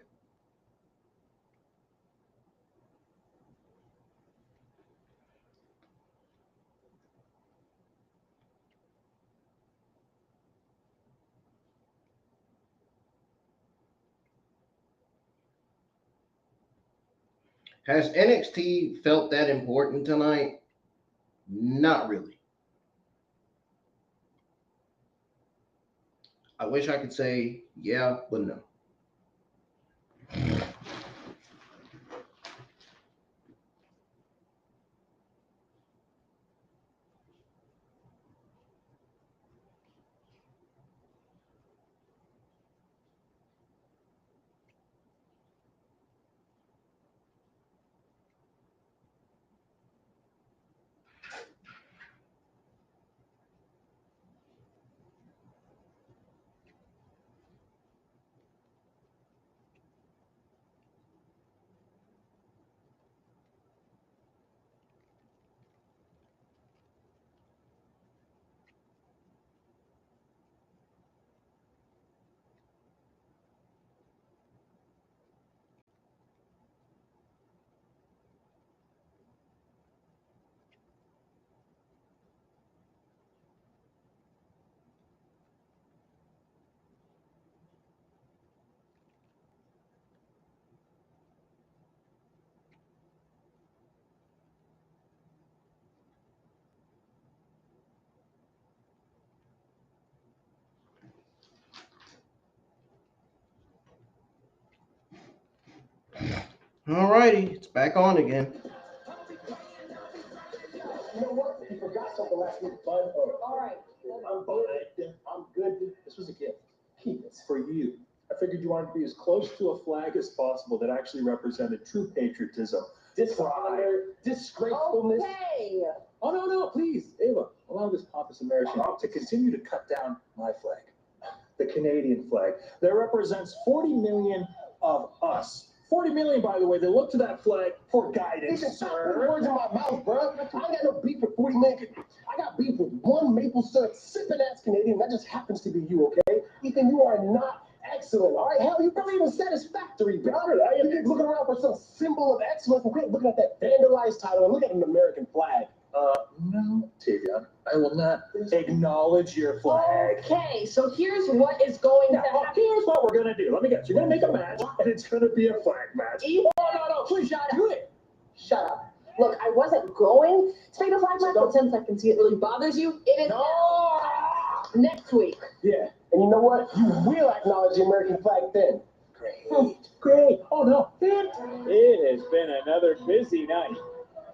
Has NXT felt that important tonight? Not really. I wish I could say yeah, but no. Alrighty, it's back on again. You know what? You forgot something last week, bud. All right. I'm fine. I'm good. This was a gift. Keep it for you. I figured you wanted to be as close to a flag as possible that actually represented true patriotism. Dishonor, disgracefulness. Okay. Oh, no, please, Ava, allow this pompous American to continue to cut down my flag, the Canadian flag, that represents 40 million of us. 40 million, by the way, they look to that flag for guidance, Listen, stop putting words in my mouth, bro. I ain't got no beef with 40 million. I got beef with one maple syrup sipping ass Canadian. That just happens to be you, okay? Ethan, you are not excellent, all right? Hell, you're probably even satisfactory, bro. You keep looking around for some symbol of excellence and quit looking at that vandalized title and look at an American flag. No, Tavion, I will not acknowledge your flag. Okay, so here's what is going to happen. Here's what we're gonna do. Let me guess. You're gonna make a match, and it's gonna be a flag match. No, please shut up. Shut up. Look, I wasn't going to make a flag match, but since I can see it really bothers you, it is No! next week. Yeah, and you know what? You will acknowledge the American flag then. Great. Oh, no. It has been another busy night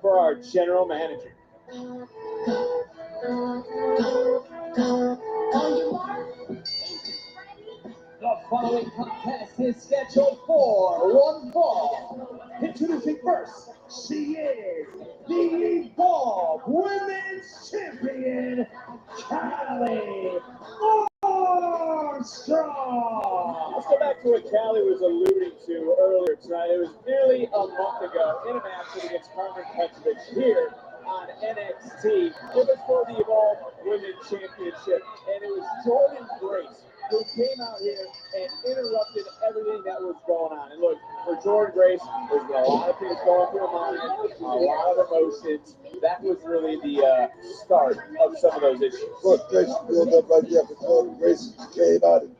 for our general manager. The following contest is scheduled for one fall. Introducing first, she is the Evolve Women's Champion, Callie Armstrong. Let's go back to what Callie was alluding to earlier tonight. It was nearly a month ago in a match against Carmen Petrovich here on NXT. It was for the Evolve Women's Championship, and it was Jordan Grace who came out here and interrupted everything that was going on. And look, for Jordan Grace, there's been a lot of things going through her mind, a lot of emotions. That was really the start of some of those issues. Frustration built up right there for Jordan Grace. Came out and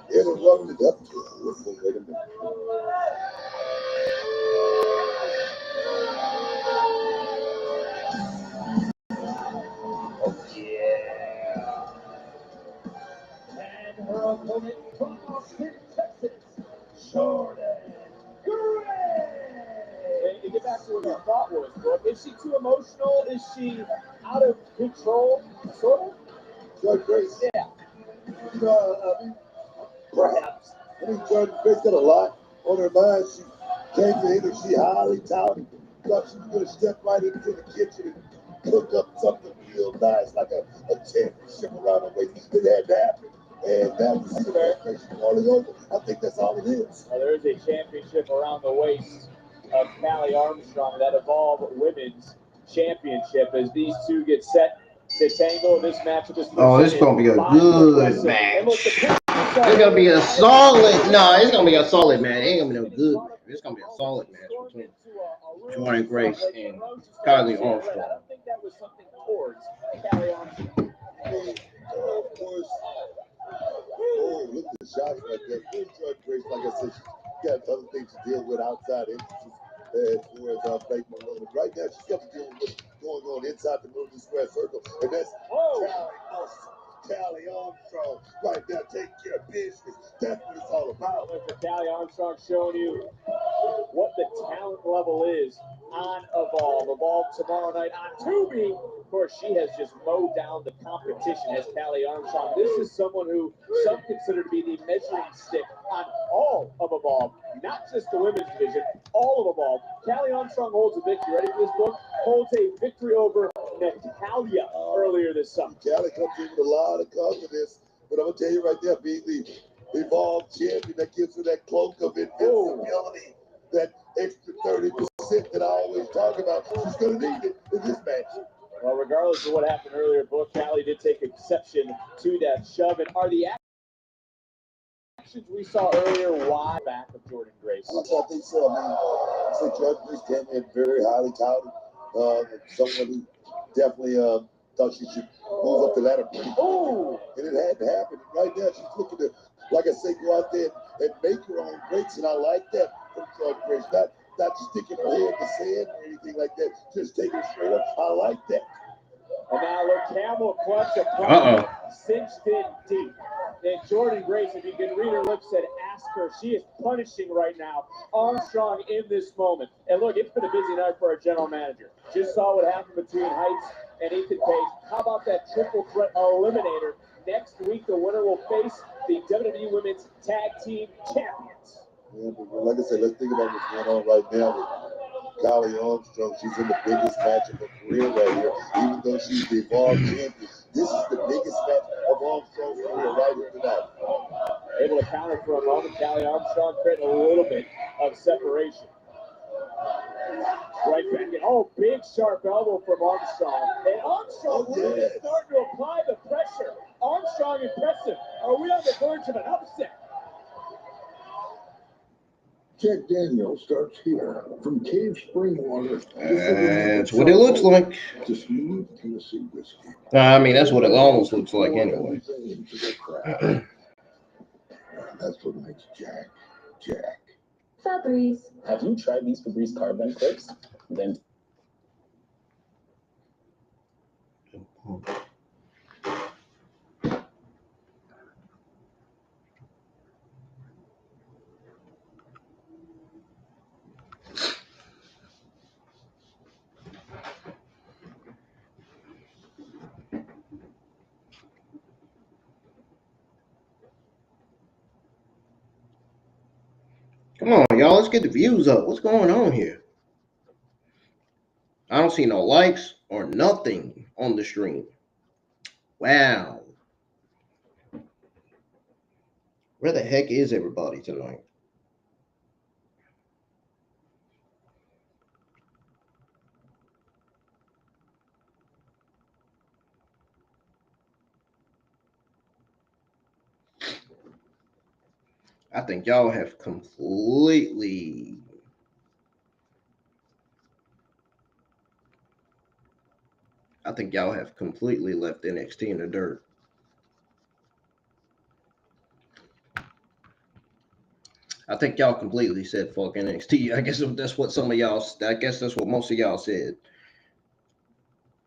interrupted up to her. Wait a minute. And her opponent from Austin, Texas, Jordan Grace. get back to what your thought was, Brooke. Is she too emotional? Is she out of control? Sort of? Jordan Grace. Yeah. I mean, perhaps. I mean, Jordan Grace got a lot on her mind. She came to NXT highly touted. Thought she was going to step right into the kitchen and cook up something real nice, like a championship around her waist. It had to happen. And now we see the transformation falling over. I think that's all it is. Well, there is a championship around the waist of Callie Armstrong, that Evolve Women's Championship, as these two get set to tangle. This matchup is Oh, this is gonna be a good match. It's gonna be a solid. No, it's gonna be a solid match. It ain't gonna be no good match. It's gonna be a solid match between Jordan Grace and Kylie Armstrong. I don't think that was something towards Callie Armstrong. Of course. Oh, look at the shots right there. Good Jordan Grace, like I said, she's got other things to deal with outside entrances as far as Blake Monroe. But right now, she's got to deal with what's going on inside the Million Square Circle. And that's Callie Armstrong right now taking care of business. That's what it's all about. Look for Callie Armstrong showing you what the talent level is on Evolve. Evolve tomorrow night on Tubi. Of course, she has just mowed down the competition as Callie Armstrong. This is someone who some consider to be the measuring stick on all of Evolve, not just the women's division, all of Evolve. Callie Armstrong holds a victory. Ready for this book? Holds a victory over Natalia earlier this summer. Callie comes in with a lot of confidence, but I'm gonna tell you right there, being the Evolve champion, that gives her that cloak of invincibility, that extra 30% that I always talk about. She's gonna need it in this match. Well, regardless of what happened earlier, Book, Callie did take exception to that shove. And are the actions we saw earlier why back of Jordan Grace? I think so. I think Jordan Grace came in very highly touted. Someone who definitely thought she should move up the ladder pretty quickly. And it had to happen. And right now, she's looking to, like I say, go out there and make her own breaks. And I like that from Jordan Grace. Not sticking her head in the sand or anything like that. Just taking it straight up. I like that. And now look, camel clutch opponent cinched in deep. And Jordan Grace, if you can read her lips, said, ask her. She is punishing right now Armstrong in this moment. And look, it's been a busy night for our general manager. Just saw what happened between Heights and Ethan Page. How about that triple threat eliminator? Next week, the winner will face the WWE Women's Tag Team Champions. Yeah, but like I said, let's think about what's going on right now with Callie Armstrong. She's in the biggest match of her career right here. Even though she's the Evolve champion, this is the biggest match of Armstrong's career right here tonight. Able to counter for a moment. Callie Armstrong creating a little bit of separation. Right back in. Oh, big sharp elbow from Armstrong. And Armstrong really starting to apply the pressure. Armstrong impressive. Are we on the verge of an upset? Jack Daniel starts here from Cave Spring Water. That's what it looks like. To smooth Tennessee whiskey. I mean, that's what it almost looks like anyway. That's what makes Jack, Jack. Fabrice. Have you tried these Fabrice carbon clips? Then Come on, y'all. Let's get the views up. What's going on here? I don't see no likes or nothing on the stream. Wow. Where the heck is everybody tonight? I think y'all have completely left NXT in the dirt. I think y'all completely said fuck NXT. I guess that's what that's what most of y'all said.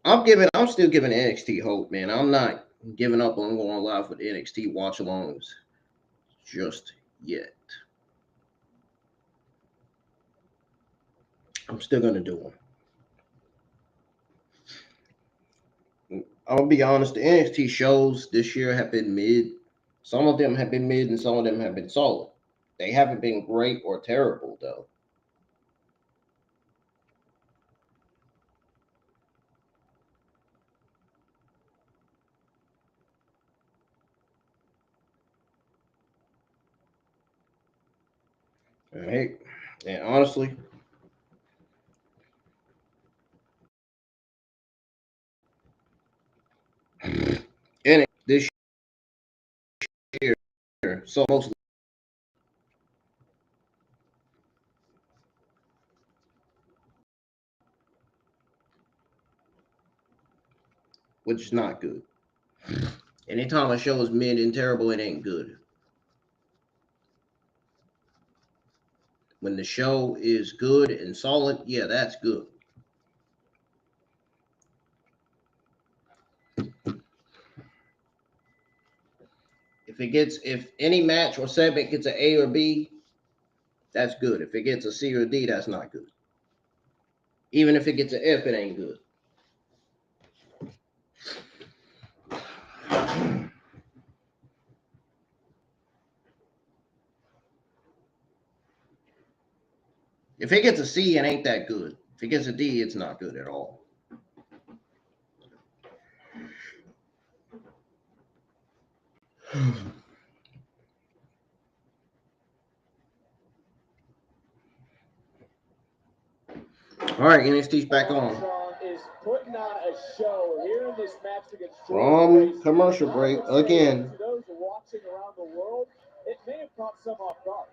I'm still giving NXT hope, man. I'm not giving up on going live with NXT watch alongs just yet. I'm still gonna do them. I'm gonna be honest. The NXT shows this year have been mid. Some of them have been mid, and some of them have been solid. They haven't been great or terrible though. All right, and honestly, in this year, so mostly, which is not good. Anytime a show is mid and terrible, it ain't good. When the show is good and solid, yeah, that's good. If any match or segment gets an A or B, that's good. If it gets a C or D, that's not good. Even if it gets an F, it ain't good. If it gets a C, it ain't that good. If it gets a D, it's not good at all. All right, NXT's back on. Is putting on a show here in this match against From commercial break again. To those watching around the world, it may have caught some off guard.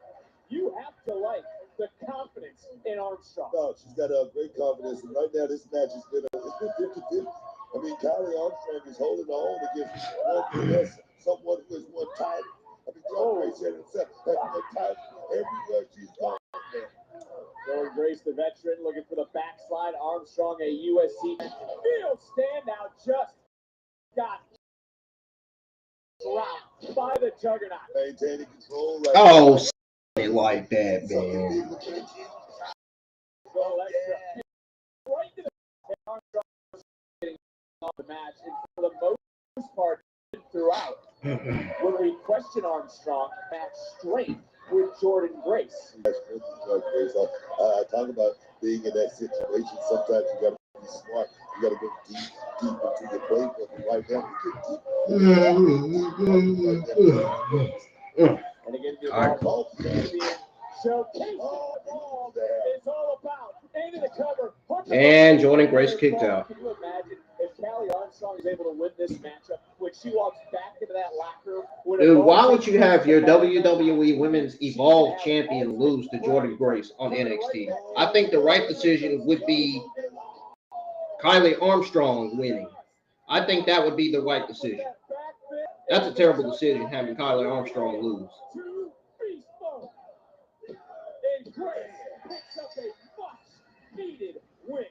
You have to like the confidence in Armstrong. No, she's got a great confidence, and right now this match has been 50-50. I mean, Kylie Armstrong is holding on against someone who has won time. I mean, John Gray said himself, has won time everywhere she's gone. Jordan Grace, the veteran, looking for the backslide. Armstrong, a USC field standout, just got dropped by the Juggernaut. Maintaining control right Oh, it like that, man. Right to the Armstrong getting off the match, and for the most part, throughout. When we question Armstrong, match straight with Jordan Grace. I talk about being in that situation. Sometimes you got to be smart. You got to go deep into your playbook. Right now, and again, the ball champion showcase. It's all about into the cover. And Jordan Grace kicked out. Can you imagine if Callie Armstrong is able to win this matchup when she walks back into that locker room? Dude, why would you have your WWE Women's Evolve champion lose to Jordan Grace on NXT? I think the right decision would be Kylie Armstrong winning. I think that would be the right decision. That's a terrible decision, having Kylie Armstrong lose. And Grace picks up a much-needed win.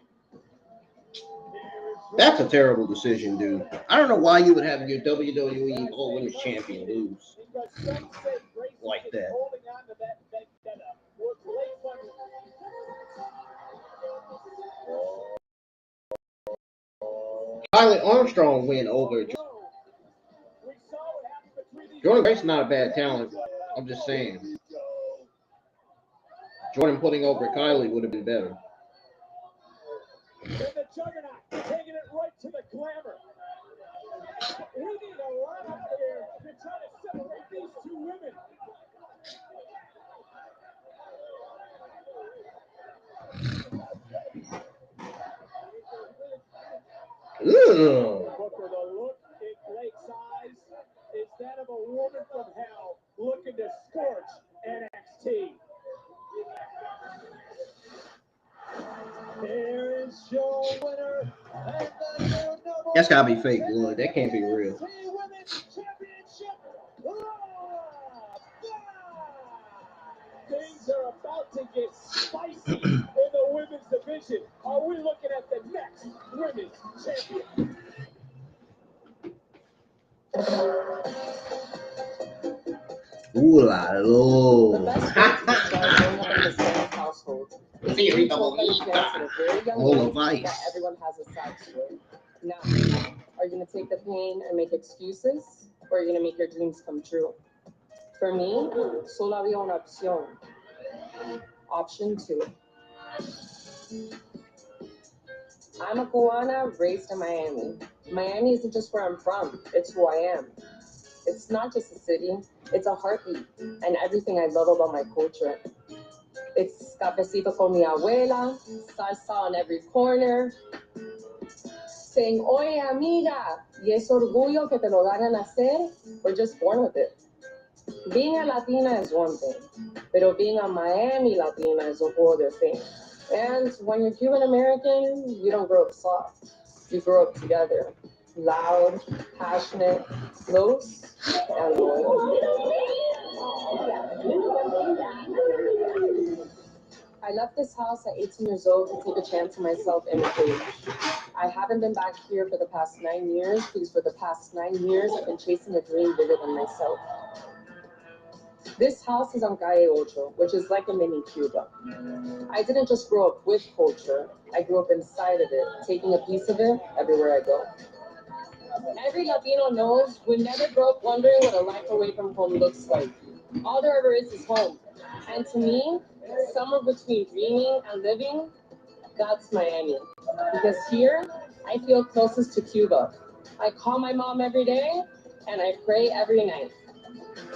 That's a terrible decision, dude. I don't know why you would have your WWE All Women's Champion lose like that. Kylie Armstrong win over Jordan Grace. Not a bad talent. I'm just saying. Jordan putting over Kylie would have been better. And the Juggernaut taking it right to the glamour. We need a lot out here to try to separate these two women. Booker, the look in Blake's eyes is that of a woman from hell looking to scorch NXT. Here is your winner. That's gotta be fake blood. That can't be real. Things are about to get spicy in the women's division. Are we looking at the next women's champion? Ooh la lo. The best way to describe growing up in the same household is Being told by your parents at a very young All age of ice. that everyone has a side story. Now, are you going to take the pain and make excuses, or are you going to make your dreams come true? For me, solo había una opción. Option 2. I'm a Cubana raised in Miami. Miami isn't just where I'm from, it's who I am. It's not just a city, it's a heartbeat and everything I love about my culture. It's cafecito con mi abuela, salsa on every corner, saying, oye amiga, y es orgullo que te lo dan a nacer, we're just born with it. Being a Latina is one thing, pero being a Miami Latina is a whole other thing. And when you're Cuban American, you don't grow up soft. You grow up together. Loud, passionate, close, and loyal. I left this house at 18 years old to take a chance on myself in a cage. I haven't been back here for the past 9 years because for the past 9 years I've been chasing a dream bigger than myself. This house is on Calle Ocho, which is like a mini Cuba. I didn't just grow up with culture, I grew up inside of it, taking a piece of it everywhere I go. Every Latino knows we never grow up wondering what a life away from home looks like. All there ever is home. And to me, somewhere between dreaming and living, that's Miami. Because here, I feel closest to Cuba. I call my mom every day, and I pray every night.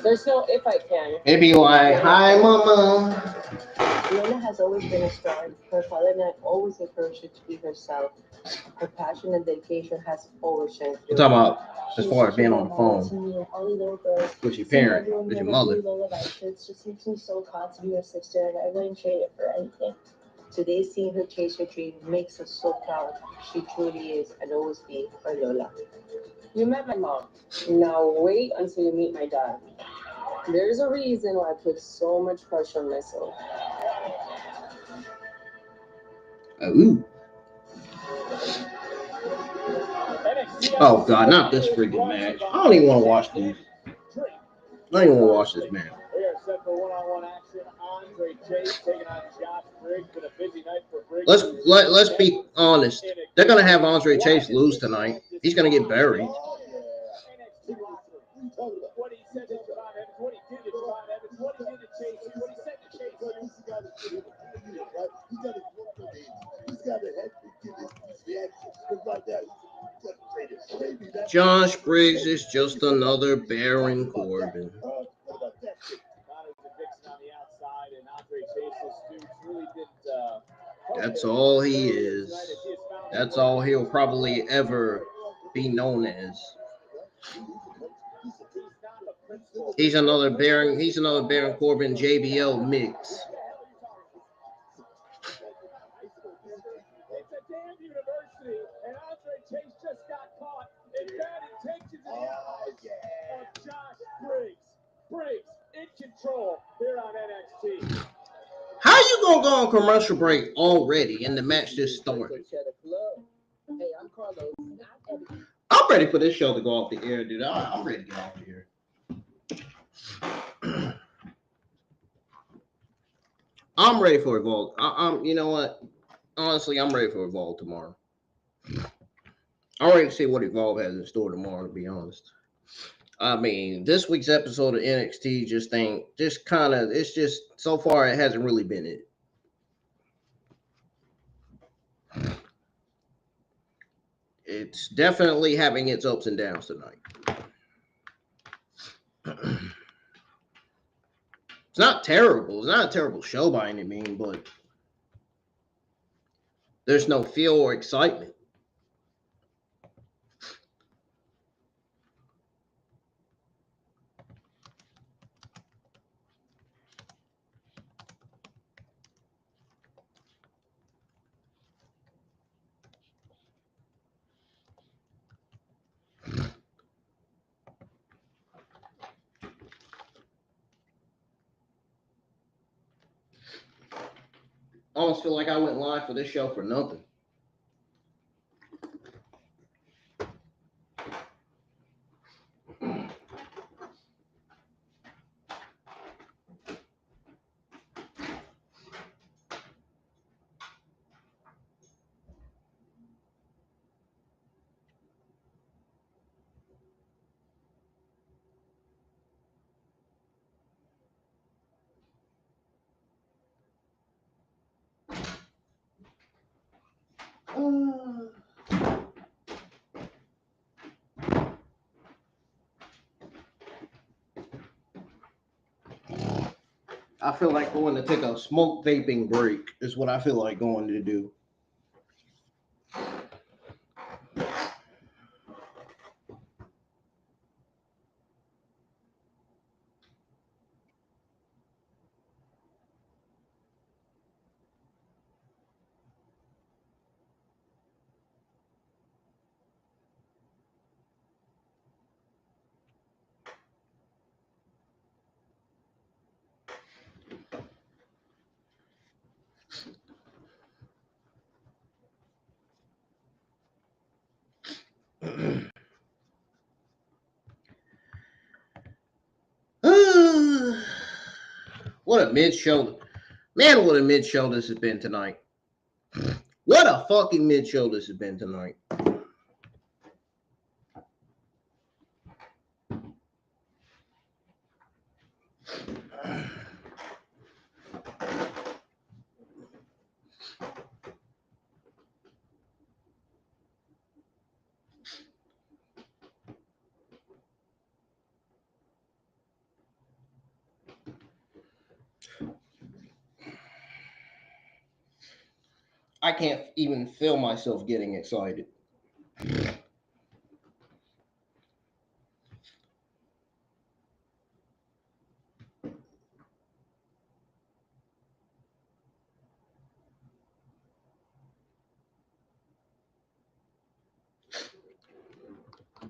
There's no if I can. It'd be like, hi, mama. Lola has always been a star. Her father and I always encouraged her to be herself. Her passion and dedication has always shined I'm through. talking about as far as being on the phone To me and all the little girls. with your parent, with your mother. Lola It just makes me so proud to be her sister, and I wouldn't trade it for anything. Today, seeing her chase her dream makes us so proud. She truly is and always be our Lola. You met my mom. Now wait until you meet my dad. There's a reason why I put so much pressure on myself. Ooh. Oh God, not this freaking match. I don't even want to watch these. I don't even want to watch this match. They are set for one-on-one action. Andre Chase taking on Josh Briggs. Been a busy night for Briggs. Let's be honest. They're gonna have Andre Chase lose tonight. He's gonna get buried. What he said to Javon Evans, what he did to Javon Evans, what he did to Chase, what he said to Chase. He's got a head to give his reaction. Look like that. Josh Briggs is just another Baron Corbin. That's all he is. That's all he'll probably ever be known as. He's another Baron Corbin JBL mix. It's a damn university, and Andre Chase just got caught in bad intentions in the eyes of Josh Briggs. Briggs in control here on NXT. How you gonna go on commercial break already and the match just started? Hey, I'm Carlos. I'm ready for this show to go off the air, dude. I'm ready to get off the air. I'm ready for Evolve. You know what? Honestly, I'm ready for Evolve tomorrow. I'm ready to see what Evolve has in store tomorrow, to be honest. I mean, this week's episode of NXT it's just, so far, it hasn't really been it. It's definitely having its ups and downs tonight. It's not terrible. It's not a terrible show by any means, but there's no feel or excitement. I almost feel like I went live for this show for nothing. I feel like going to take a smoke vaping break is what I feel like going to do. What a mid-show. Man, what a mid-show this has been tonight. What a fucking mid-show this has been tonight. I can't even feel myself getting excited.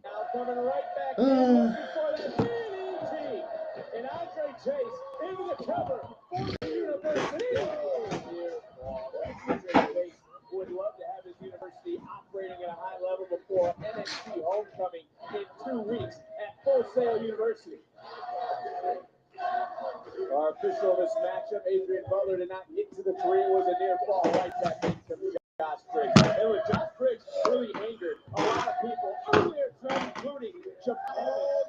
Now coming right back in, looking for that DDT. And Andre Chase into the cover for the University. Chase would love to have his university operating at a high level before NXT Homecoming in 2 weeks at Full Sail University. Our official of this matchup, Adrian Butler, did not get to the 3. It was a near fall right back into Josh Briggs. And with Josh Briggs really angered a lot of people earlier tonight, including Japan.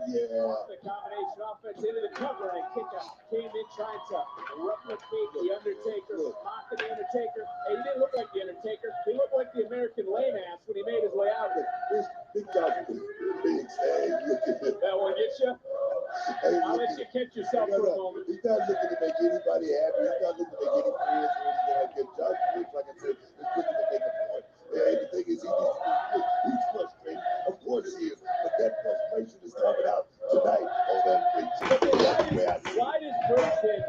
The combination offense into the cover and Kika came in trying to replicate the Undertaker, mocking the Undertaker. And he didn't look like the Undertaker. He looked like the American lame ass when he made his way out there. That one get you? I'll let you catch yourself for a moment. He's not looking to make anybody happy. He's not looking to make any friends or anything like that. Josh Briggs, like I said, is looking to make a point. And the thing is, he's frustrated. Of course he is. But that frustration is coming out tonight on that bridge. Why does Briggs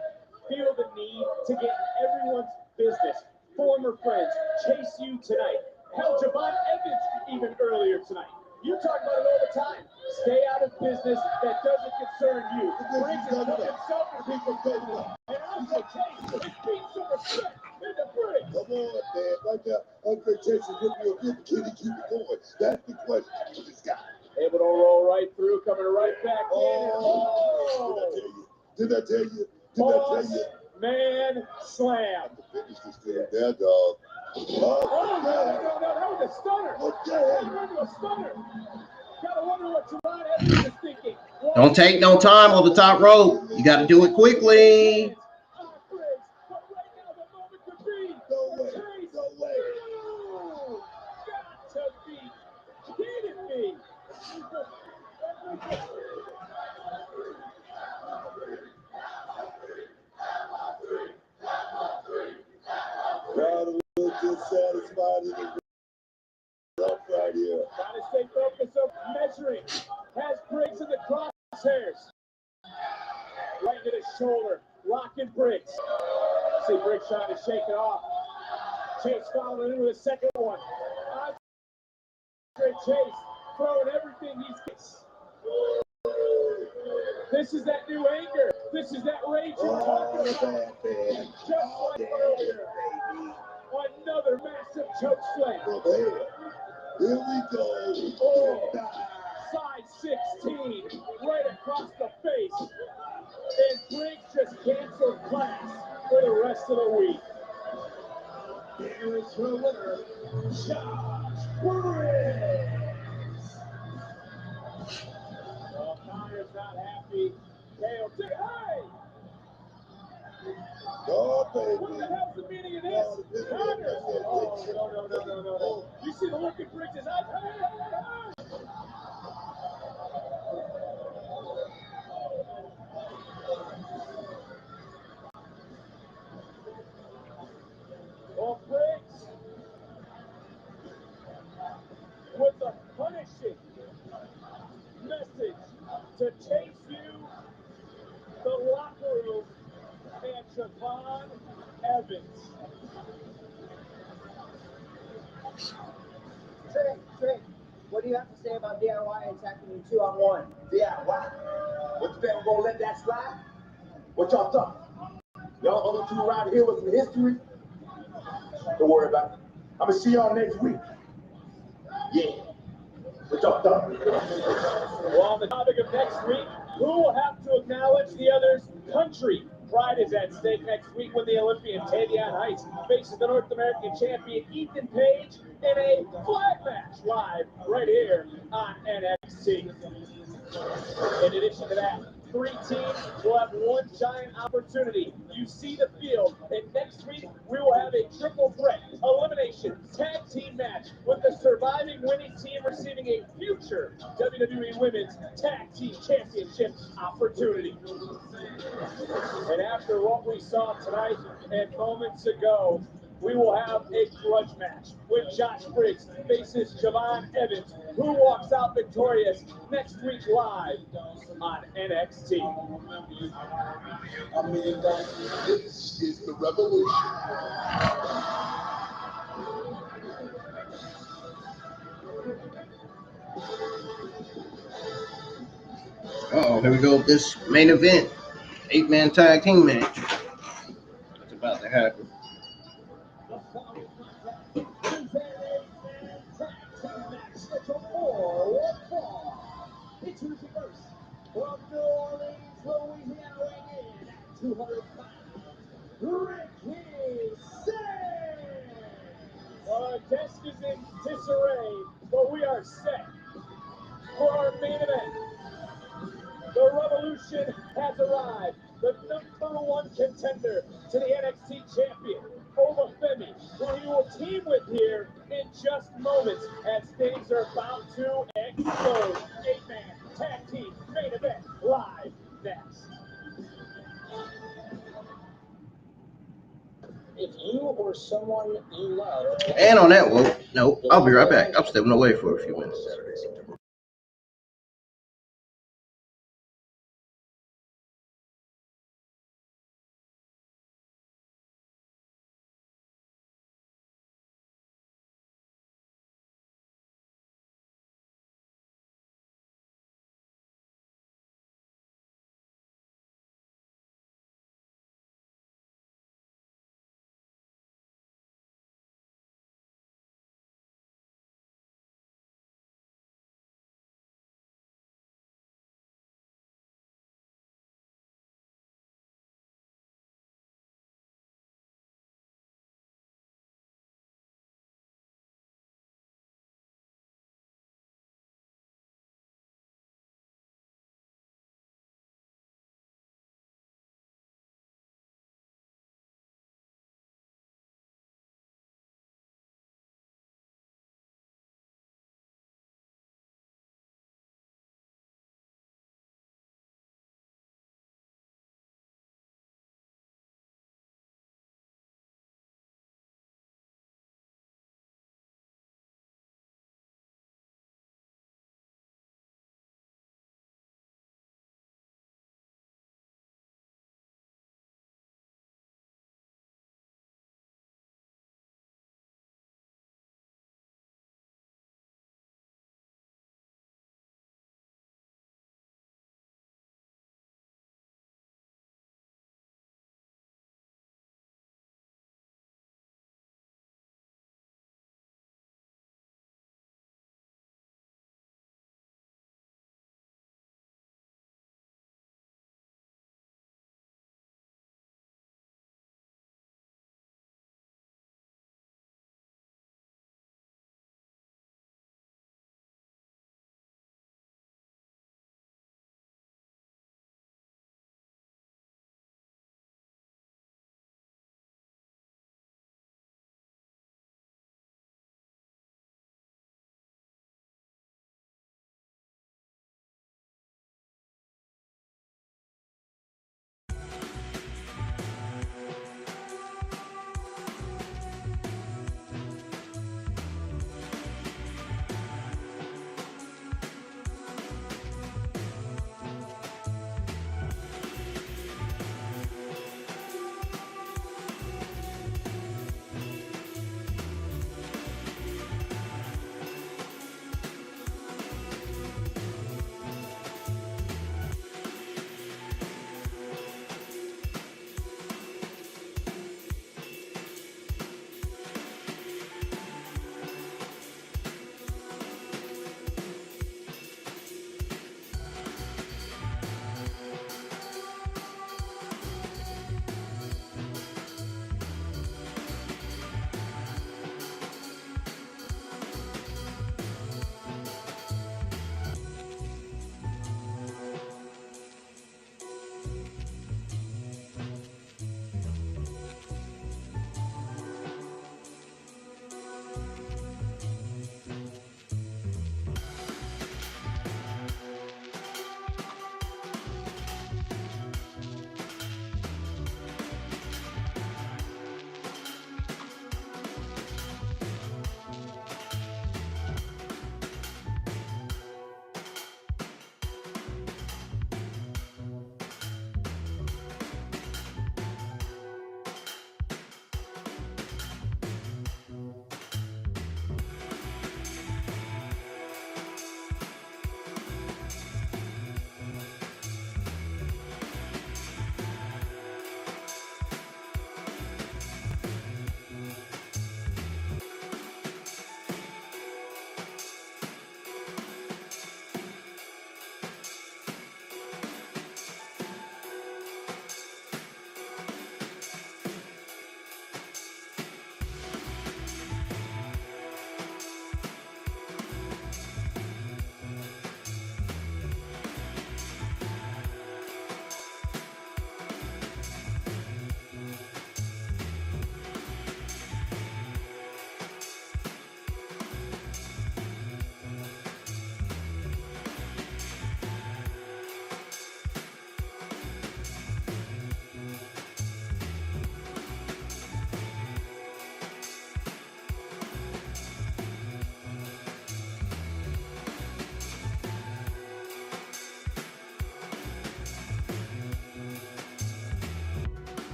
feel the need to get in everyone's business? Former friends chase you tonight. Hell, Javon Evans even earlier tonight. You talk about it all the time. Stay out of business that doesn't concern you. Briggs is putting himself in people's business. And Andre Chase is being some respect into Briggs. Come on, man. Right now, Andre Chase is looking real good. Can he keep it going? That's the question for this guy. Able to roll right through, coming right back in. Did I tell you? Man slam. Finish this thing there, dog. No, that was a stunner. That was a stunner. Gotta wonder what Javon Evans is thinking. Don't take no time on the top rope. You got to do it quickly. No way. Got to be kidding me. Crowd a little dissatisfied in the rough right here. Gotta stay focused on measuring. Has Briggs in the crosshairs. Right to the shoulder. Locking Briggs. See Briggs trying to shake it off. Chase following in with a second one. Andre Chase throwing everything he's got. This is that new anger. This is that rage you're talking about. Just like earlier. Another massive choke slam. Here we go. Oh, side 16, right across the face. And Briggs just canceled class for the rest of the week. Here is your winner, Josh Briggs. Well, Connor's not happy. Hey! No, What the hell's the meaning of this? Connor! Oh, no. You see the look in Briggs' eyes? Well, Briggs, with a punishing message to chase you, the locker room, and Javon Evans. Trey, what do you have to say about DIY attacking you 2-on-1? DIY? What you think I'm gonna let that slide? What y'all talking? Y'all other two around here with some history? Don't worry about it. I'm gonna see y'all next week. Yeah. What y'all talking? Well, on the topic of next week, who will have to acknowledge the other's country? Pride is at stake next week when the Olympian Tavion Heights faces the North American champion Ethan Page in a flag match live right here on NXT. In addition to that, 3 teams will have one giant opportunity. You see the field, and next week we will have a triple threat elimination tag team match with the surviving winning team receiving a future WWE Women's Tag Team Championship opportunity. And after what we saw tonight and moments ago, we will have a grudge match when Josh Briggs faces Javon Evans, who walks out victorious next week live on NXT. This is the revolution. Uh-oh, here we go with this main event. 8-man tag team match. That's about to happen. Introducing first, from New Orleans, Louisiana, weighing in at 200 pounds, Ricky Singh! Our desk is in disarray, but we are set for our main event. The revolution has arrived. The #1 contender to the NXT champion, Obafemi, who he will team with here in just moments as things are about to explode. 8-man tag team main event live next. If you or someone you love. And on that note, I'll be right back. I'm stepping away for a few minutes.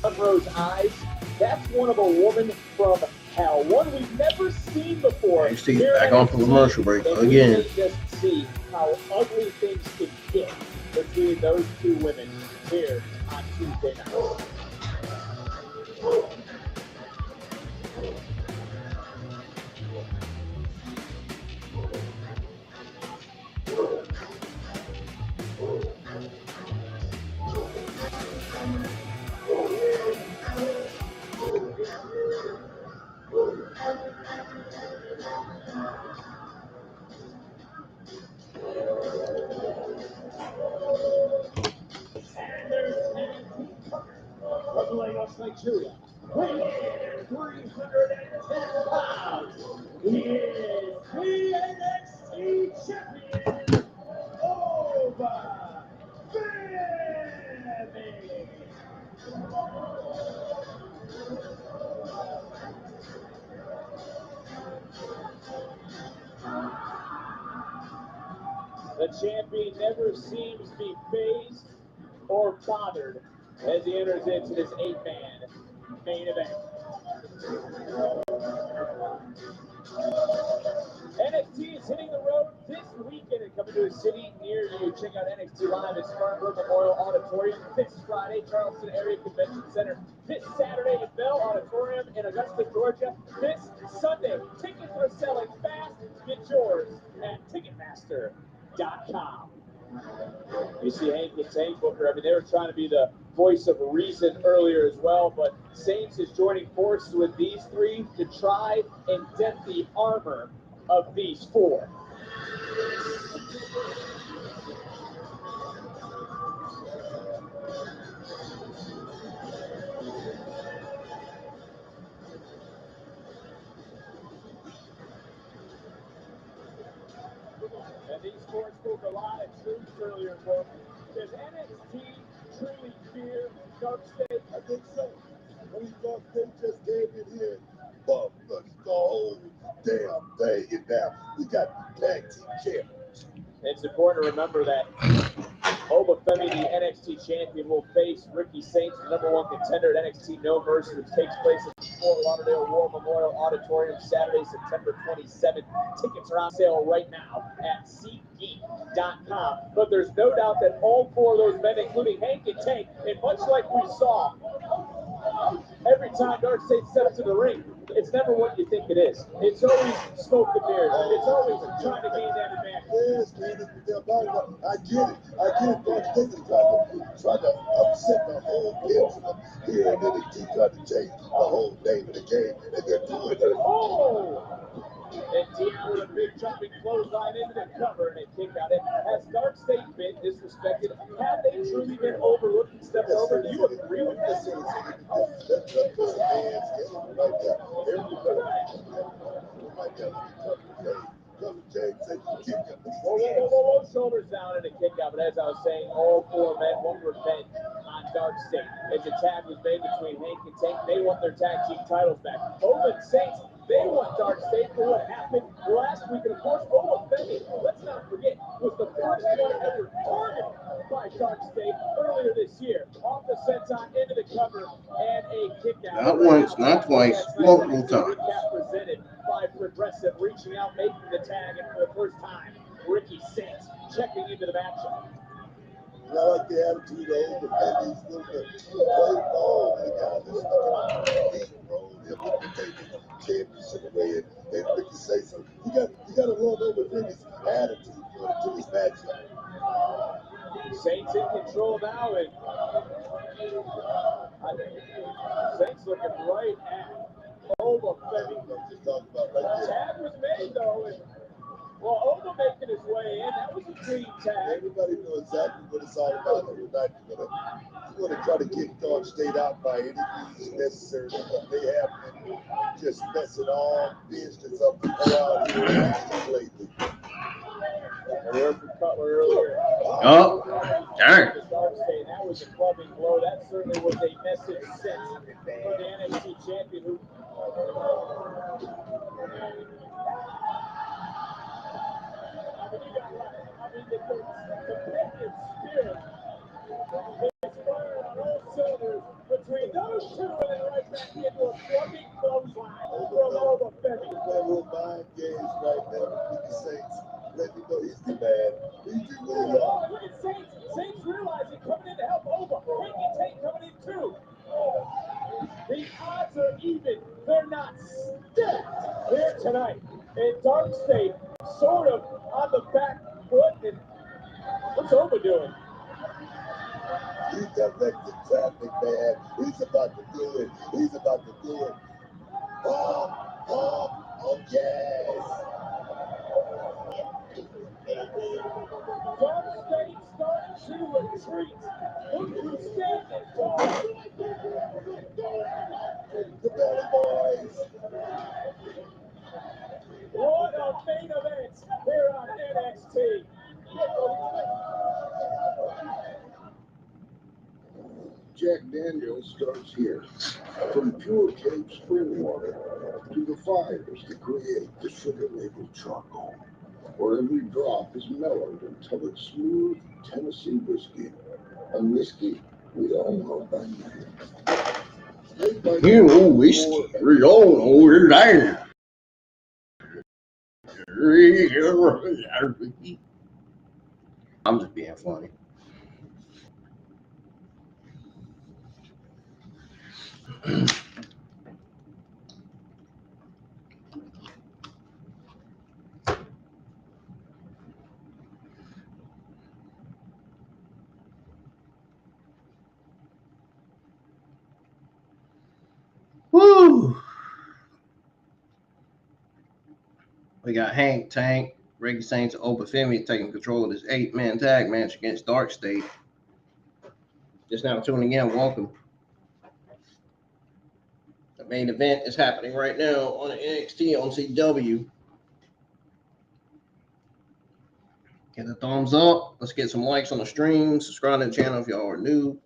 Monroe's eyes, that's one of a woman from hell. One we've never seen before. NXT's back on for commercial break and again. We may just see how ugly things can get between those two women here on Tuesday night. From Lagos, Nigeria, weighing 310 pounds, he is the NXT champion, Over The champion never seems to be phased or bothered as he enters into this 8-man main event. NXT is hitting the road this weekend and coming to a city near you. Check out NXT Live at Spartanburg Memorial Auditorium this Friday, Charleston Area Convention Center this Saturday at Bell Auditorium in Augusta, Georgia. This Sunday, tickets are selling fast. Get yours at Ticketmaster.com. You see Hank and Tank Booker. I mean, they were trying to be the voice of reason earlier as well, but Saints is joining forces with these three to try and dent the armor of these four. And these four spoke a lot of truth earlier, Book. Does NXT truly fear Dark State? I think so. I mean, Dark State just came in here and bumped the whole damn thing. And now we got tag team champions. It's important to remember that Obafemi, the NXT champion, will face Ricky Saints, the #1 contender at NXT No Mercy, which takes place at the Fort Lauderdale War Memorial Auditorium Saturday, September 27th. Tickets are on sale right now at SeatGeek.com. But there's no doubt that all four of those men, including Hank and Tank, and much like we saw every time Dark State steps in the ring, it's never what you think it is. It's always smoke and mirrors. It's always trying to gain that advantage. Yes, man, that's what they're about. I get it. Dark State is trying to upset the whole pendulum here in NXT, trying to change the whole name of the game, and they're doing it. Oh! And Dion with a big jumping clothesline into the cover and a kick out. And has Dark State been disrespected? Have they truly been overlooked and stepped over? Do you agree with that? That's a man's game right there. Everybody right there. James said, kick up. Whoa, shoulders down and a kick out. But as I was saying, all four men won't repent on Dark State. As a tag was made between Hank and Tank, they want their tag team titles back. Owen Saints, they want Dark State for what happened last week. And of course, Obafemi, let's not forget, was the first one ever targeted by Dark State earlier this year. Off the senton into the cover and a kick out. Not once, not twice, multiple times. Presented by Progressive, reaching out, making the tag, and for the first time, Ricky Saints checking into the matchup. I like the attitude of Obafemi's little play ball, and the guy that's looking role, they're looking to take the championship away, and Ricky say so. You got to love Obafemi's attitude going into this matchup. Saints in control now, and I think Saints looking right at Obafemi. Tag was made though, and Oba making his way in. That was a clean tag. Everybody knows exactly what it's all about. You're going to try to get Dark State out by any means necessary, but they have been just messing all business up around here lately. And we heard from Cutler earlier. Oh, darn. That was a clubbing blow. That certainly was a message sent for the NXT champion who. The competitive spirit is firing on all cylinders between those Febby. Playing little mind games right now with the Saints. Let me know he's the man. He's the leader. Oh, look at Saints. Saints realizing coming in to help over. Ricky Tate coming in too. The odds are even. They're not stacked here tonight. In Dark State, sort of on the back foot. And what's Oba doing? He's directing traffic, man. He's about to do it. He's about to do it. Oh, yes. Dark State starting to retreat. Look who's standing tall. The Belly Boys. What a main event here on NXT. Jack Daniels starts here. From pure Cape spring water to the fires that create the sugar-labeled charcoal, where every drop is mellowed until it's smooth Tennessee whiskey. A whiskey we all know by name. You know, whiskey. We all know it there. I'm just being funny. Woo! We got Hank, Tank, Ricky Saints, Obafemi taking control of this 8-man tag match against Dark State. Just now tuning in, welcome. The main event is happening right now on NXT on CW. Get a thumbs up. Let's get some likes on the stream. Subscribe to the channel if y'all are new.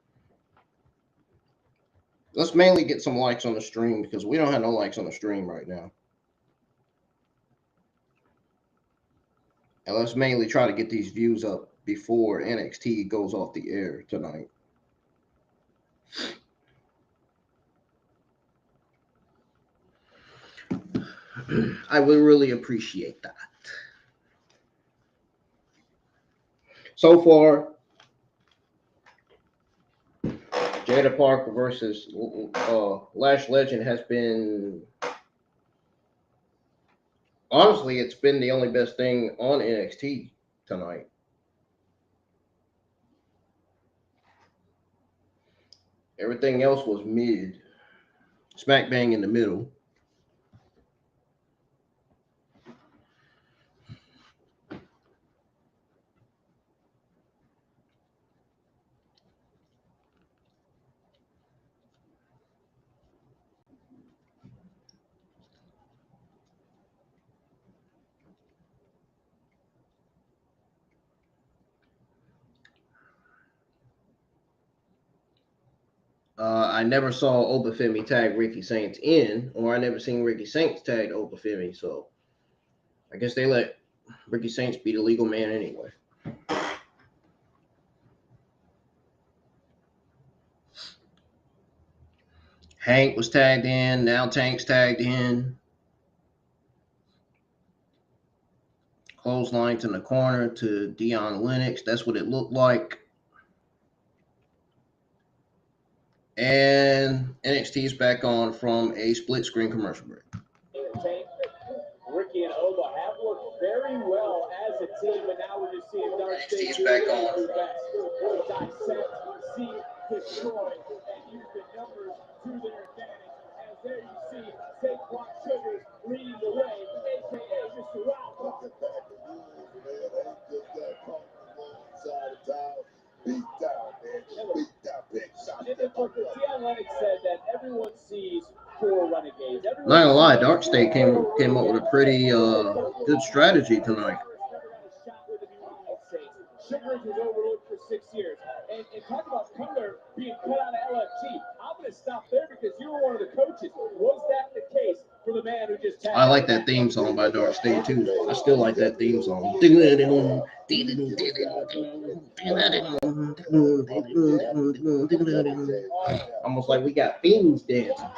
Let's mainly get some likes on the stream because we don't have no likes on the stream right now. And let's mainly try to get these views up before NXT goes off the air tonight. I would really appreciate that. So far, Jada Parker versus Lash Legend has been, honestly, it's been the only best thing on NXT tonight. Everything else was mid, smack bang in the middle. I never saw Obafemi tag Ricky Saints in, or I never seen Ricky Saints tag Obafemi, so I guess they let Ricky Saints be the legal man anyway. Hank was tagged in, now Tank's tagged in. Clotheslines in the corner to Dion Lennox. That's what it looked like. And NXT is back on from a split screen commercial break. Ricky and Oba have worked very well as a team, but now we're just seeing Dark State NXT is back on. Dissect, see, destroy, and use the numbers to their advantage. As there you see, Saquon Sugars leading the way, a.k.a. Mr. Wild. Look at that, the rules, man. Ain't just that punk from one side of town. Beat down, man. Beat down, big shot. And Deion Lennox said that everyone sees four renegades. Not gonna lie, Dark State came up with a pretty good strategy tonight. Sugars was overlooked for 6 years. And talk about Cutler being cut out of LFG. I'm going to stop there because you were one of the coaches. Was that the case for the man who just tagged? I like that theme song by Dark State too. I still like that theme song. Almost like we got fiends dancing.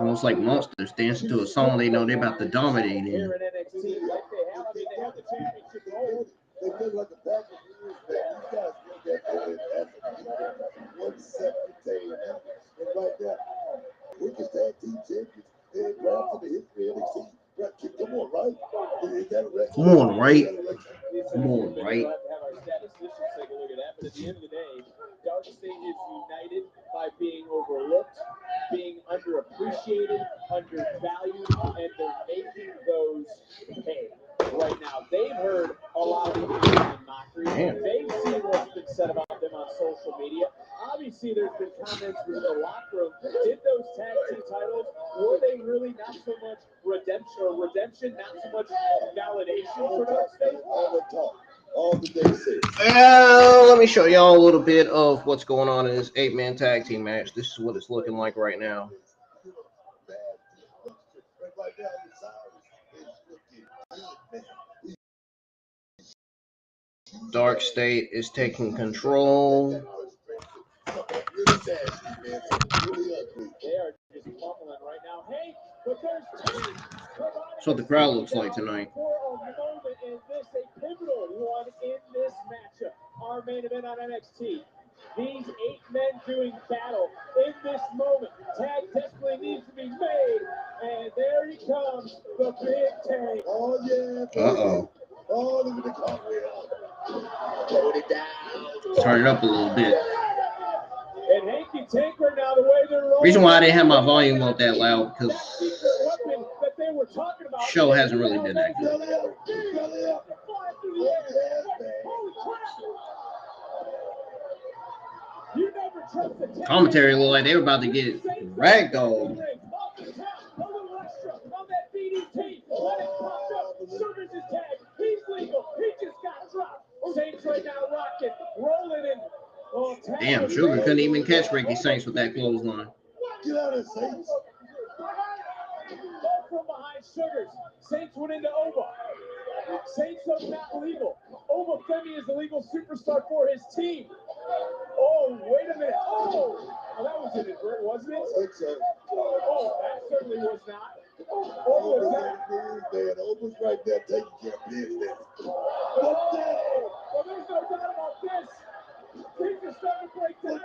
Almost like monsters dancing to a song they know they're about to dominate in. Here in NXT, like they have, I mean, they have the championship role. They look like a pack of years, man. These guys look at that as one separate team. And right now, quickest tag team champions. They grabs in the history of NXT. Right, come on, right? Is that a record? Come on, right? Come on, right? We'll have to have our statisticians take a look at that. But at the end of the day, Dark State is united by being overlooked, being underappreciated, undervalued, and they're making those pay right now. They've heard a lot of people in mockery. Damn. They've seen what's been said about them on social media. Obviously, there's been comments in the locker room. Did those tag team titles, were they really not so much redemption, not so much validation for Dark State? All the talk, all the day say. Let me show y'all a little bit of what's going on in this 8-man tag team match. This is what it's looking like right now. Dark State is taking control. They are just pummeling right now. Hey, but there's two. That's what the crowd looks like tonight. For a moment, is this a pivotal one in this matchup? Our main event on NXT. These 8 men doing battle in this moment. Tag desperately needs to be made. And there he comes, the big tag. Oh, yeah. Uh-oh. Oh, look at the cartwheel. Hold it down. Turn it up a little bit. And Hanky Tank right now, the way they're rolling. Reason why I didn't have my volume up that loud, because the show hasn't really been that good. Commentary looked like they were about to get ragdolled. Damn, Sugar couldn't even catch Ricky Saints with that clothesline. Get out of Saints. From behind Sugars. Saints went into Ova. Saints are not legal. Ova Femi is the legal superstar for his team. Oh, wait a minute. Oh, that was an invert, wasn't it? I think so. Oh, that certainly was not. Oh, was that? Man, Ova's right there taking care of business. Well, there's no doubt about this. Things are starting to break down.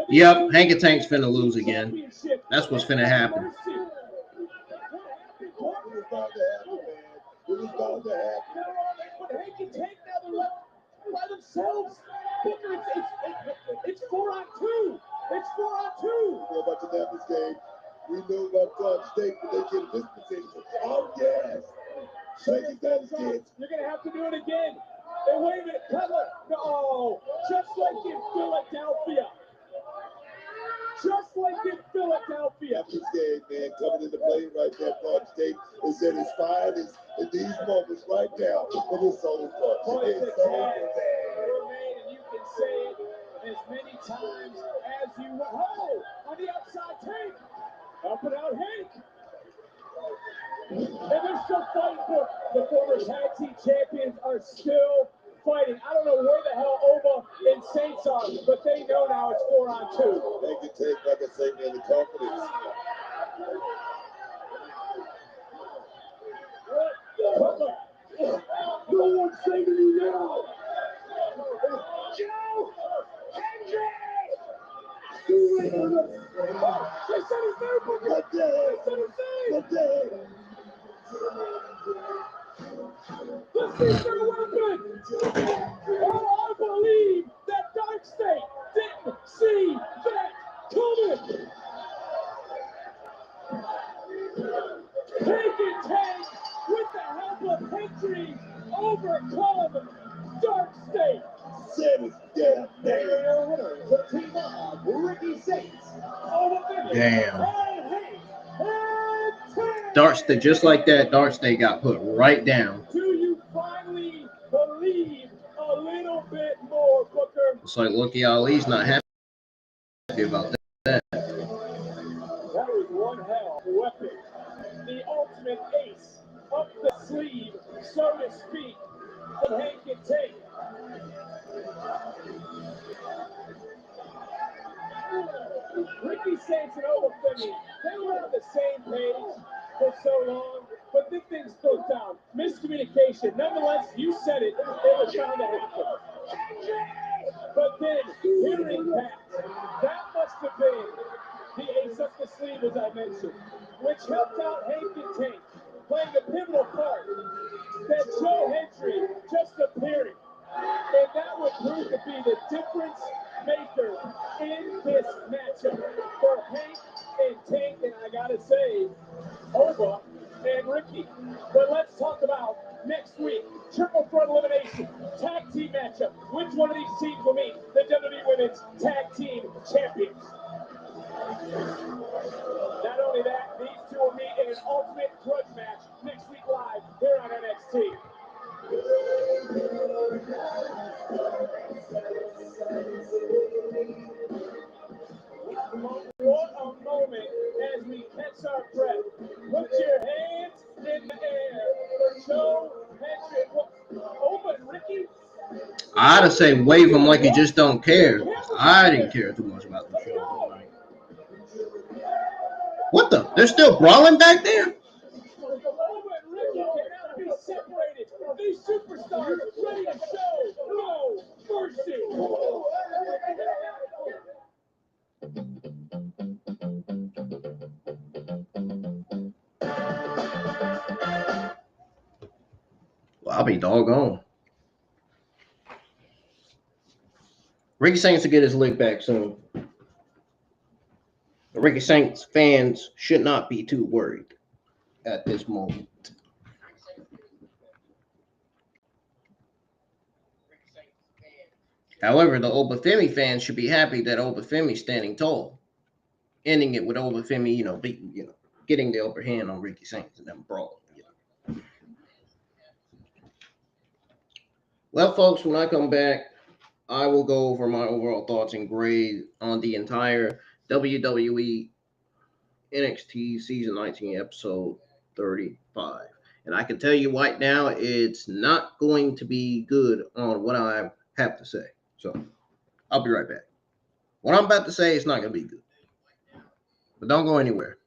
Yep, Hank and Tank's finna lose again. That's what's finna happen. It was bound to happen, man. It was bound to happen. But Hank and Tank now they're left by themselves. Booker, it's 4-on-2. It's 4-on-2. We know about the Nappers game. We know about Dark State, but they get in this position. Oh, yes. Shake it down, kids. You're going to have to do it again. Hey, wait a minute. Cutler. No. Just like in Philadelphia. Just like in Philadelphia. Nappers game, man, coming into play right there. Dark State is at its finest in these moments right now. But it's over. It's over. And you can say it as many times as you want. Oh, on the outside Tank. Up and out Hank. And they're still fighting for the former tag team champions are still fighting. I don't know where the hell Ova and Saints are, but they know now it's 4-on-2. They can take, like I say, man, the confidence. No one's saving you now. Joe Hendry! They said his name, Booker. They said his name. The secret weapon. Oh, I believe that Dark State didn't see that coming. Take it, Tank, with the help of Hendry, overcome Dark State. Yeah, Their winner, the team of Ricky Saints. Damn. Dark State, just like that, Dark State got put right down. Do you finally believe a little bit more, Booker? It's like Lucky Ali's not happy about that. That was one hell of a weapon. The ultimate ace up the sleeve, so to speak, of Hank and Tank. Ricky Saints and Obafemi, they were on the same page for so long, but then things broke down. Miscommunication. Nonetheless, you said it was bound to happen. But then, hearing that must have been the ace up the sleeve, as I mentioned, which helped out Hank and Tank, playing a pivotal part. That Joe Hendry just appearing, and that would prove to be the difference maker in this matchup for Hank and Tank, and I gotta say, Oba and Ricky. But let's talk about next week. Triple threat elimination, tag team matchup. Which one of these teams will meet the WWE Women's Tag Team Champions? Not only that, these two will meet in an ultimate grudge match next week live here on NXT. What a moment as we catch our breath. Put your hands in the air for Joe Hendry. Oba and Ricky. I had to say wave him like you just don't care. I didn't care too much about the show tonight. What the? They're still brawling back there? Oba and Ricky cannot be separated. These superstars ready to show no mercy. Well, I'll be doggone. Ricky Saints to get his lick back soon. The Ricky Saints fans should not be too worried at this moment. However, the Obafemi fans should be happy that Obafemi's standing tall, ending it with Obafemi, getting the upper hand on Ricky Saints and them brawl. Well, folks, when I come back, I will go over my overall thoughts and grade on the entire WWE NXT Season 19, Episode 35. And I can tell you right now, it's not going to be good on what I have to say. So I'll be right back. What I'm about to say is not going to be good. But don't go anywhere.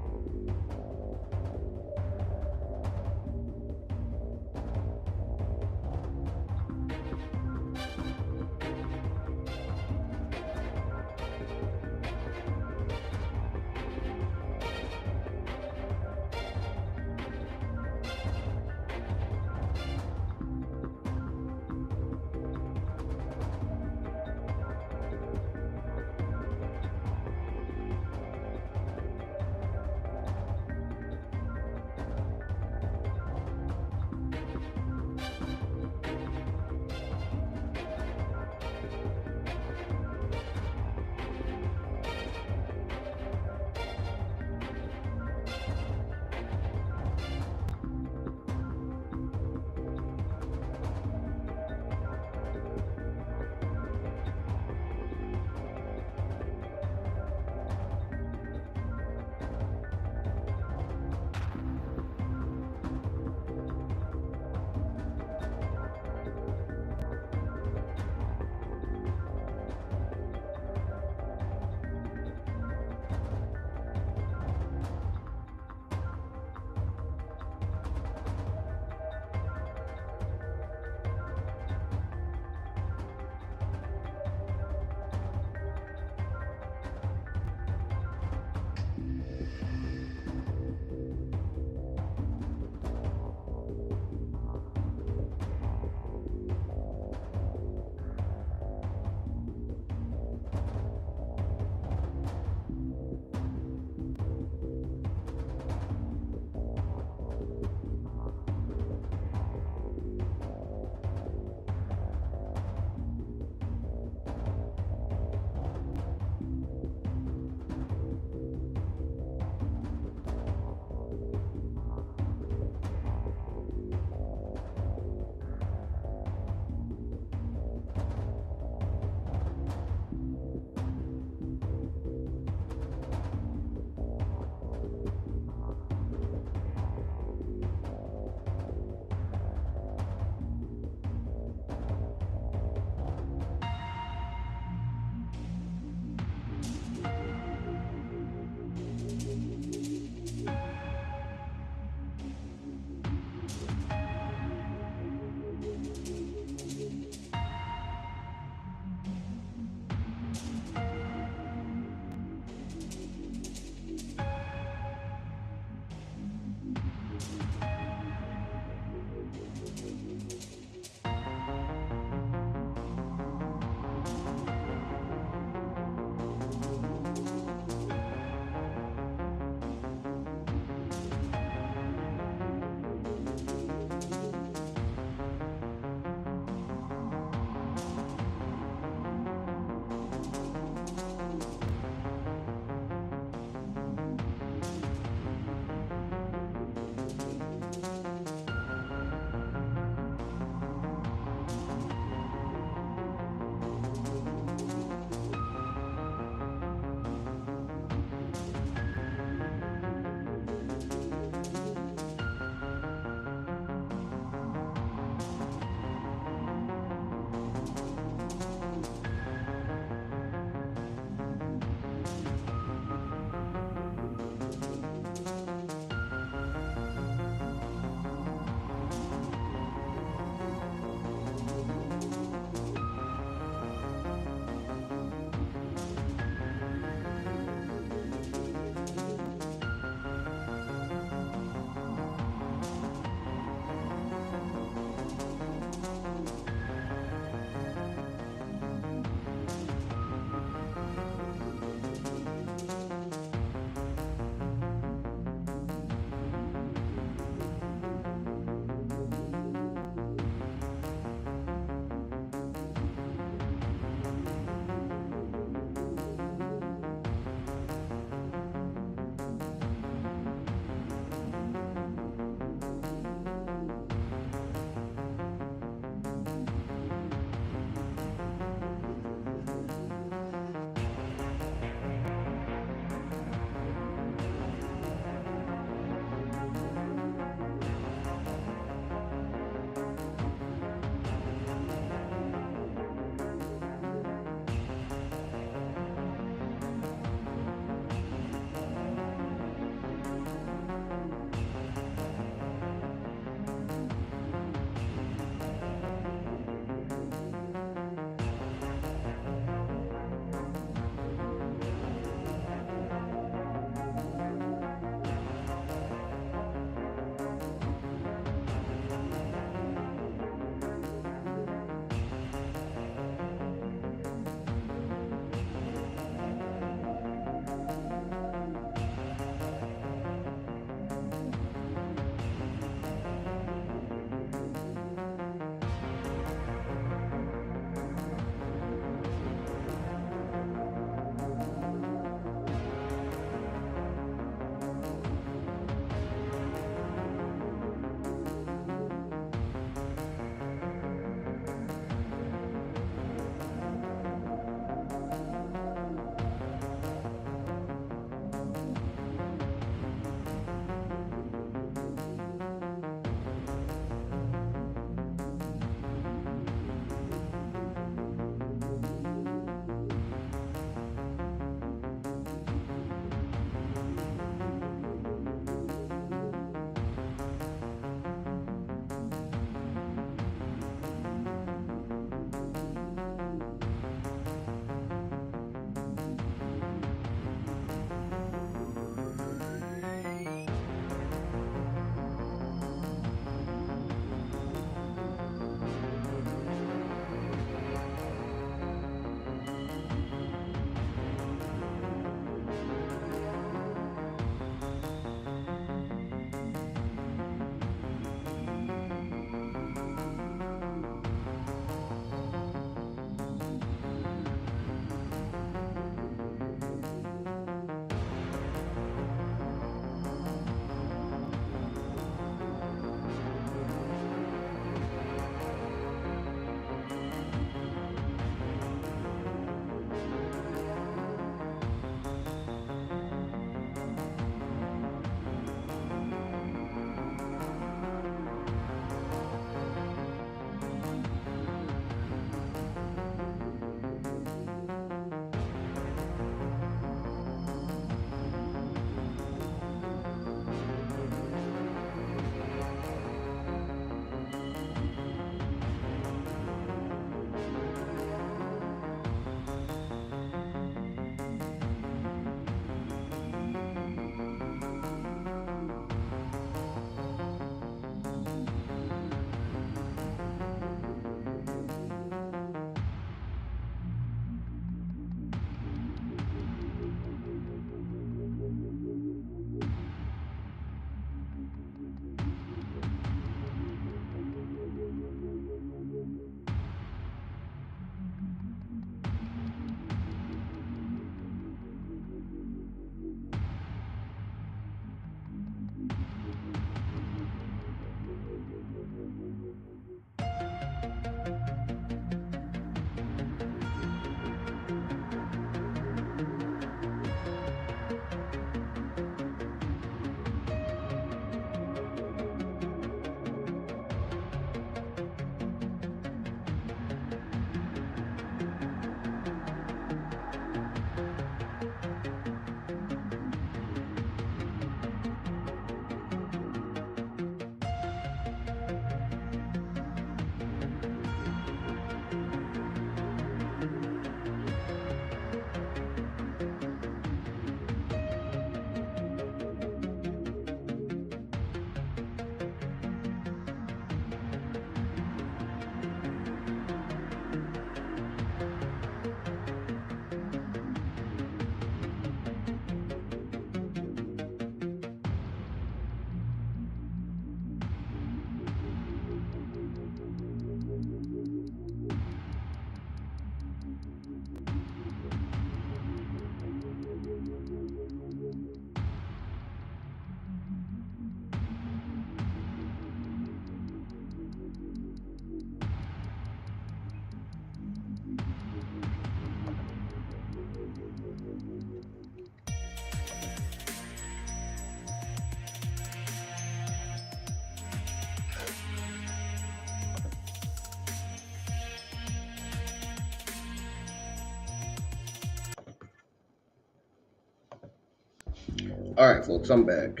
Alright, folks, I'm back.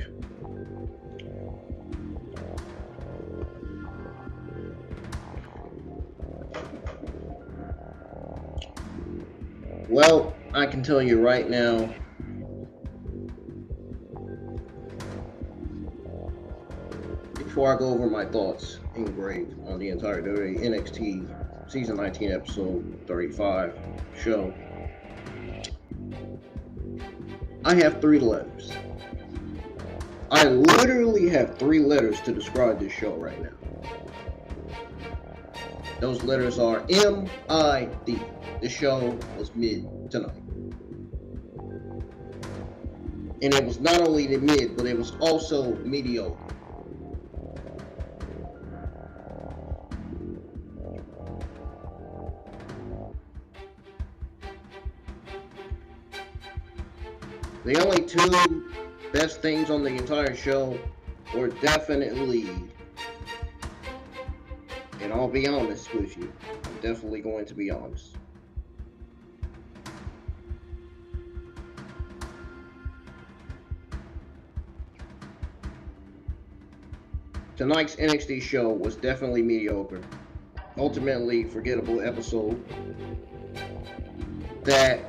Well, I can tell you right now, before I go over my thoughts in grade on the entire WWE NXT Season 19, Episode 35 show, I have 3 letters. I literally have 3 letters to describe this show right now. Those letters are M-I-D. The show was mid tonight. And it was not only the mid, but it was also mediocre. The only 2 best things on the entire show were definitely, and I'll be honest with you, I'm definitely going to be honest. Tonight's NXT show was definitely mediocre. Ultimately, forgettable episode that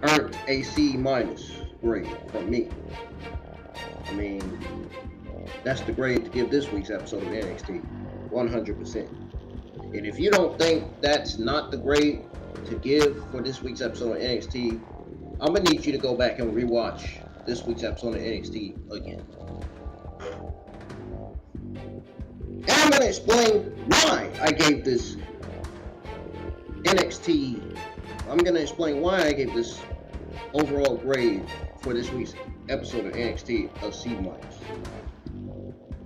earned a C- grade from me. I mean, that's the grade to give this week's episode of NXT, 100%. And if you don't think that's not the grade to give for this week's episode of NXT, I'm gonna need you to go back and rewatch this week's episode of NXT again. And I'm gonna explain why I gave this NXT. I'm gonna explain why I gave this overall grade for this week's episode of NXT a C-.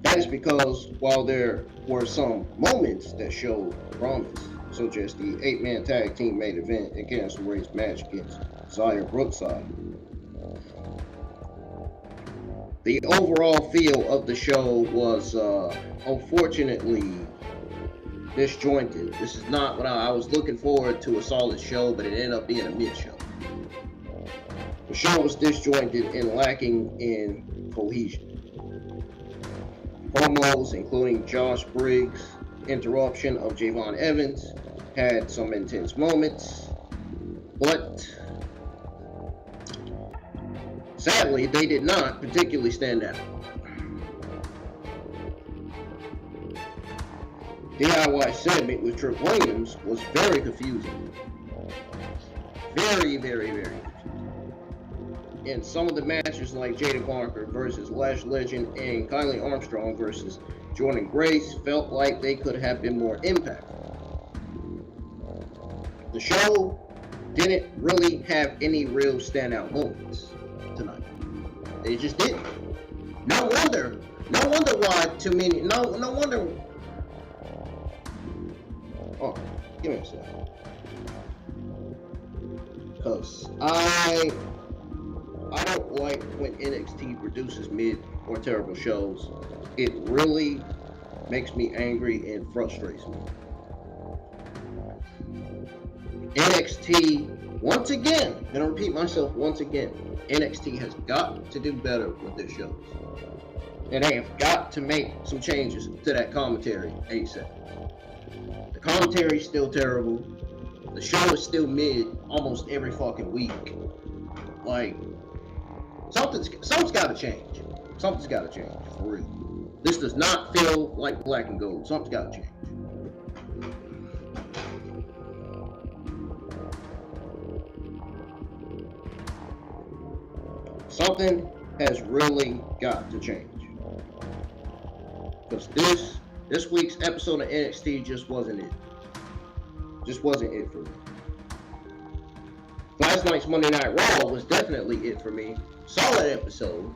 That is because while there were some moments that showed promise, such as the 8-man tag team main event and Candice LeRae's match against Xia Brookside, the overall feel of the show was unfortunately disjointed. This is not what I was looking forward to, a solid show, but it ended up being a mid show. The show was disjointed and lacking in cohesion. Promos, including Josh Briggs' interruption of Javon Evans, had some intense moments, but sadly, they did not particularly stand out. DIY segment with Trick Williams was very confusing. Very, very, very confusing. And some of the matches like Jada Parker versus Lash Legend and Kylie Armstrong versus Jordan Grace felt like they could have been more impactful. The show didn't really have any real standout moments tonight. They just didn't. No wonder why too many, no wonder. Oh, give me a second. Because I don't like when NXT produces mid or terrible shows. It really makes me angry and frustrates me. NXT, once again, I'm going to repeat myself once again, NXT has got to do better with their shows. And they have got to make some changes to that commentary ASAP. The commentary is still terrible. The show is still mid almost every fucking week. Like, something's got to change. Something's got to change, for real. This does not feel like black and gold. Something's got to change. Something has really got to change. Because this week's episode of NXT just wasn't it. Just wasn't it for me. Last night's Monday Night Raw was definitely it for me. Solid episode.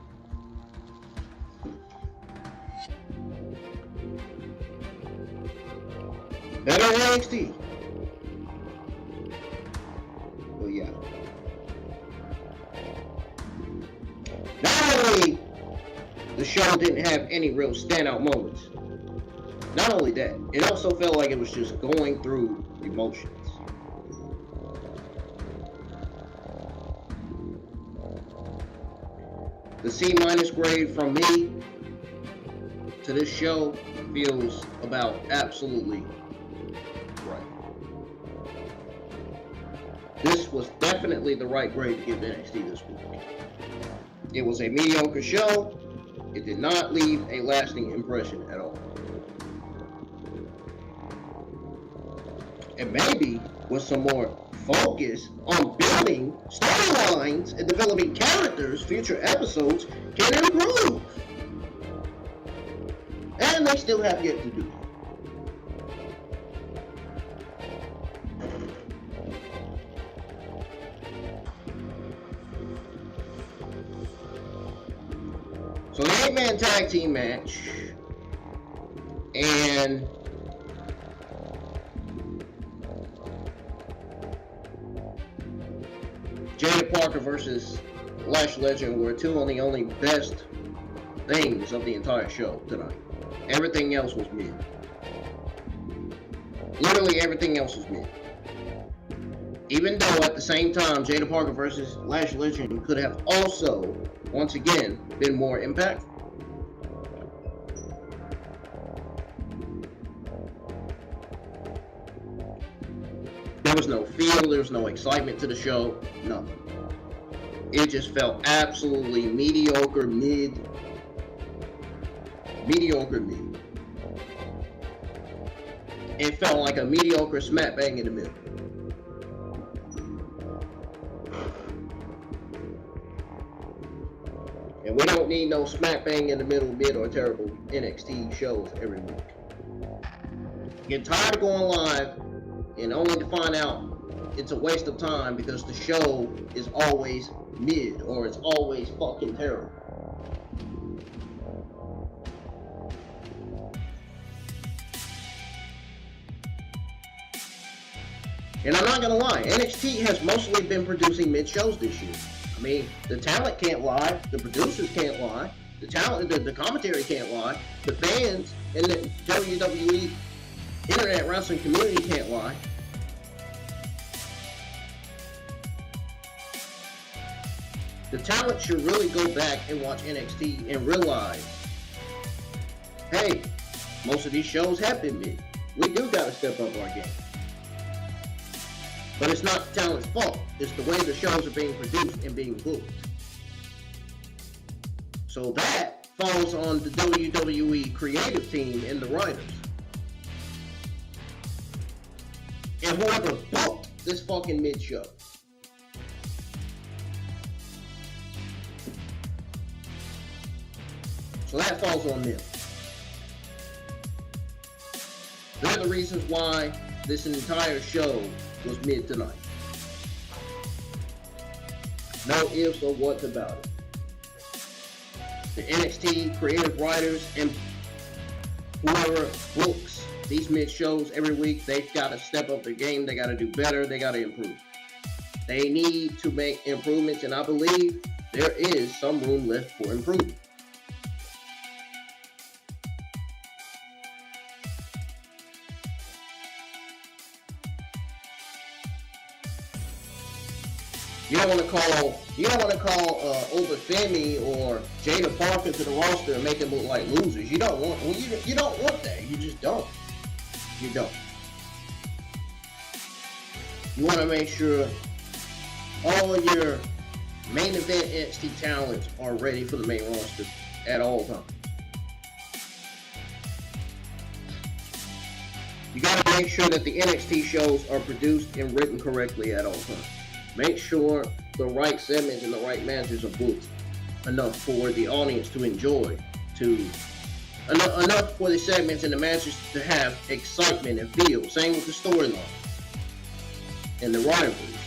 Better than NXT. Well, yeah. Not only the show didn't have any real standout moments, not only that, it also felt like it was just going through emotions. The C- grade from me to this show feels about absolutely right. This was definitely the right grade to give NXT this week. It was a mediocre show. It did not leave a lasting impression at all. And maybe with some more focus on building storylines and developing characters, future episodes can improve. And they still have yet to do that. So the 8-man tag team match, and Jada Parker versus Lash Legend were two of the only best things of the entire show tonight. Everything else was mid. Literally everything else was mid. Even though at the same time, Jada Parker versus Lash Legend could have also, once again, been more impactful. There was no feel, there was no excitement to the show, nothing. It just felt absolutely mediocre mid. Mediocre mid. It felt like a mediocre smack bang in the middle. And we don't need no smack bang in the middle, mid, or terrible NXT shows every week. Get tired of going live and only to find out it's a waste of time because the show is always mid or it's always fucking terrible. And I'm not gonna lie, NXT has mostly been producing mid shows this year. I mean, the talent can't lie, the producers can't lie, the commentary can't lie, the fans and the WWE internet wrestling community can't lie. The talent should really go back and watch NXT and realize, hey, most of these shows have been mid. We do gotta step up our game. But it's not the talent's fault. It's the way the shows are being produced and being booked. So that falls on the WWE creative team and the writers. And whoever booked this fucking mid show. So that falls on them. They're the reasons why this entire show was mid tonight. No ifs or whats about it. The NXT creative writers and whoever books these mid shows every week, they've got to step up their game. They got to do better. They got to improve. They need to make improvements, and I believe there is some room left for improvement. You don't want to call Obafemi or Jada Parker to the roster and make them look like losers. You don't want that. You just don't. You don't. You want to make sure all of your main event NXT talents are ready for the main roster at all times. You got to make sure that the NXT shows are produced and written correctly at all times. Make sure the right segments and the right matches are booked enough for the audience to enjoy, enough for the segments and the matches to have excitement and feel. Same with the storylines and the rivalries.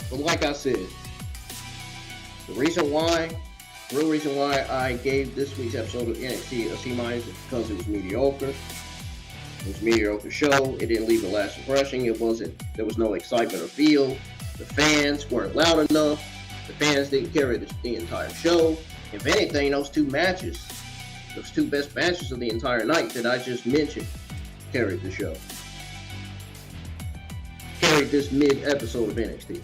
But like I said, the real reason why I gave this week's episode of NXT a C- is because it was mediocre. It was a mediocre show. It didn't leave a lasting impression. There was no excitement or feel. The fans weren't loud enough. The fans didn't carry the entire show. If anything, those two best matches of the entire night that I just mentioned, carried the show. Carried this mid episode of NXT.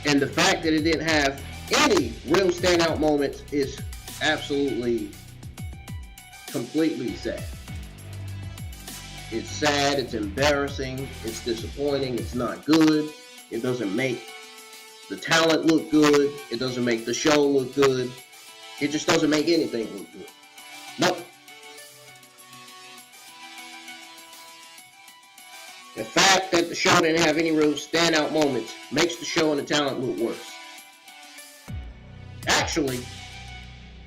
And the fact that it didn't have any real standout moments is absolutely, completely sad. It's sad, it's embarrassing, it's disappointing, it's not good. It doesn't make the talent look good. It doesn't make the show look good. It just doesn't make anything look good. Nope. The fact that the show didn't have any real standout moments makes the show and the talent look worse. Actually,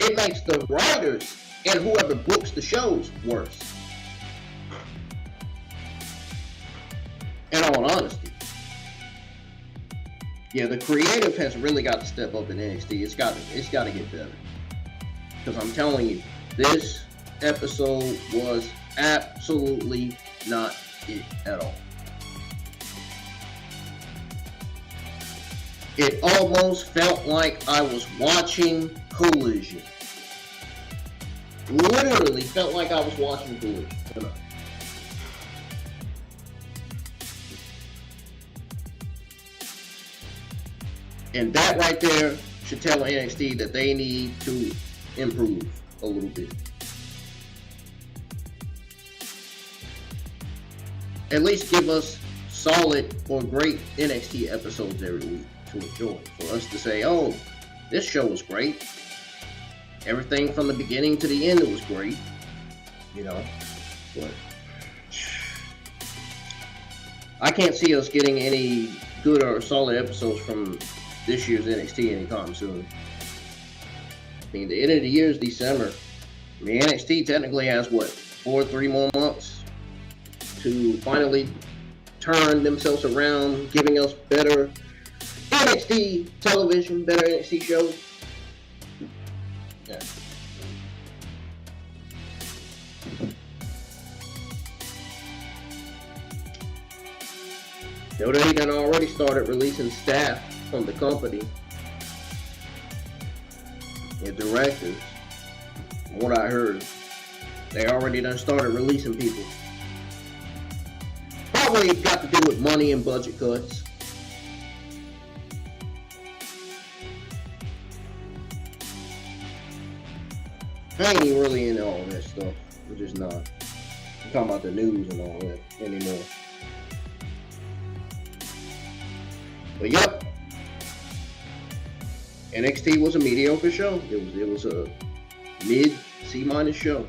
it makes the writers and whoever books the shows worse. In all honesty. Yeah, the creative has really got to step up in NXT. It's got to get better. Because I'm telling you, this episode was absolutely not it at all. It almost felt like I was watching Collision. Literally felt like I was watching Collision tonight. And that right there should tell NXT that they need to improve a little bit. At least give us solid or great NXT episodes every week to enjoy. For us to say, oh, this show was great. Everything from the beginning to the end, it was great. You know, but I can't see us getting any good or solid episodes from this year's NXT anytime soon. I mean, the end of the year is December. I mean, NXT technically has, what, 4 or 3 more months to finally turn themselves around, giving us better NXT television, better NXT shows. Yeah. WWE done already started releasing staff from the company and directors. From what I heard, they already done started releasing people. Probably got to do with money and budget cuts. I ain't even really into all that stuff. I'm just not. I'm talking about the news and all that anymore. But yep, NXT was a mediocre show. It was a mid C- show.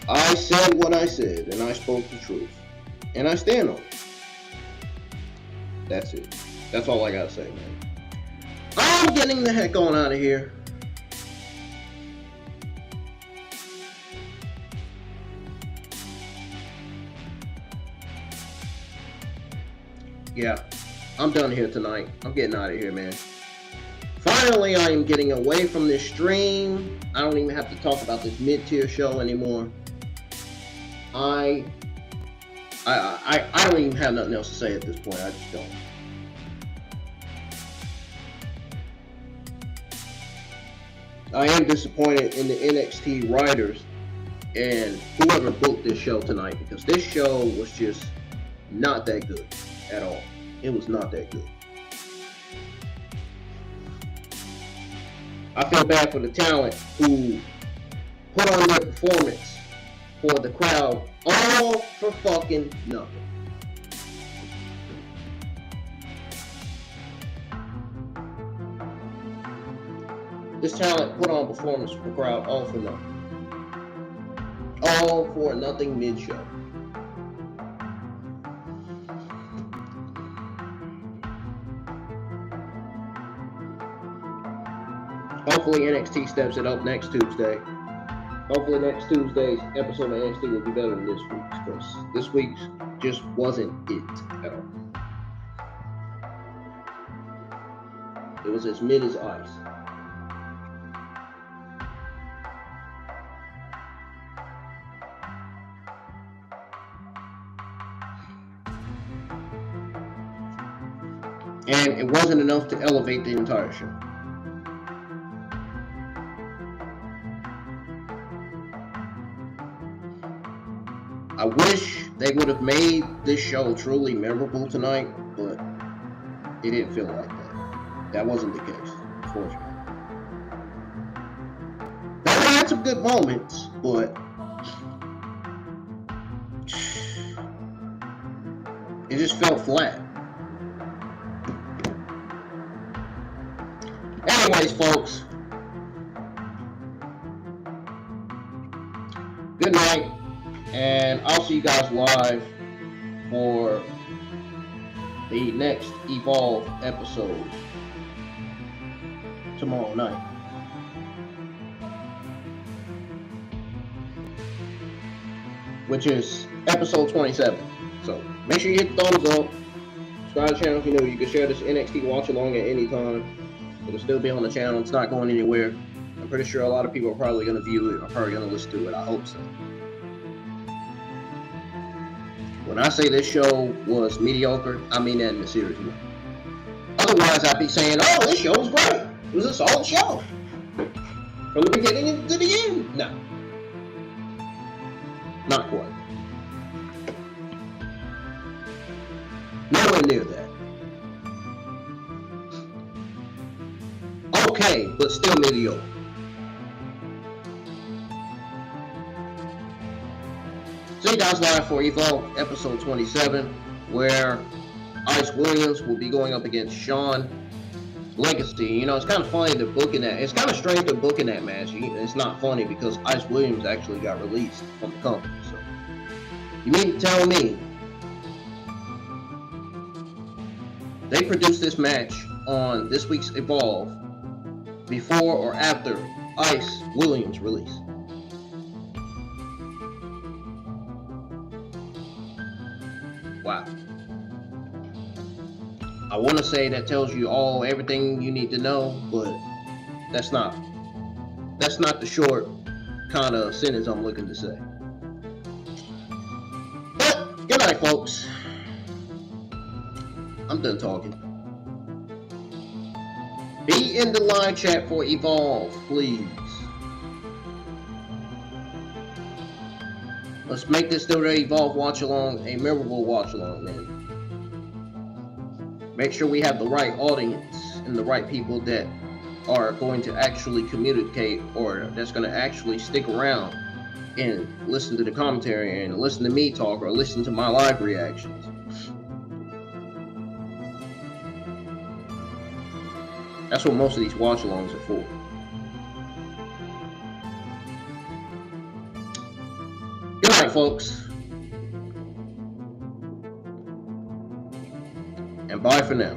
I said what I said, and I spoke the truth, and I stand on it. That's it. That's all I gotta say, man. I'm getting the heck on out of here. Yeah, I'm done here tonight. I'm getting out of here, man. Finally, I am getting away from this stream. I don't even have to talk about this mid-tier show anymore. I don't even have nothing else to say at this point. I just don't. I am disappointed in the NXT writers and whoever booked this show tonight, because this show was just not that good at all. It was not that good. I feel bad for the talent who put on their performance for the crowd all for fucking nothing. This talent put on performance for the crowd all for nothing. All for a nothing mid-show. Hopefully NXT steps it up next Tuesday. Hopefully next Tuesday's episode of NXT will be better than this week's, because this week's just wasn't it at all. It was as mid as ice. And it wasn't enough to elevate the entire show. I wish they would have made this show truly memorable tonight, but it didn't feel like that. That wasn't the case, unfortunately. They had some good moments, but it just felt flat. Anyways, folks, good night, and I'll see you guys live for the next Evolve episode tomorrow night. Which is episode 27. So make sure you hit the thumbs up. Subscribe to the channel if you're new. You can share this NXT watch along at any time. It'll still be on the channel. It's not going anywhere. I'm pretty sure a lot of people are probably going to view it or probably going to listen to it. I hope so. When I say this show was mediocre, I mean that in a serious way. Otherwise, I'd be saying, oh, this show was great. It was a solid show. From the beginning to the end. No. Not quite. Nowhere near that. Okay, but still mediocre. See you guys live for Evolve episode 27, where Ice Williams will be going up against Sean Legacy. You know, it's kind of funny they're booking that. It's kind of strange they're booking that match. It's not funny because Ice Williams actually got released from the company. So, you mean to tell me they produced this match on this week's Evolve before or after Ice Williams' release? Wow. I want to say that tells you everything you need to know, but that's not the short kind of sentence I'm looking to say. But good night, folks. I'm done talking. Be in the live chat for Evolve, please. Let's make this WWE Evolve watch along a memorable watch along, man. Make sure we have the right audience and the right people that are going to actually communicate, or that's going to actually stick around and listen to the commentary and listen to me talk or listen to my live reactions. That's what most of these watch alongs are for. Good night, folks. And bye for now.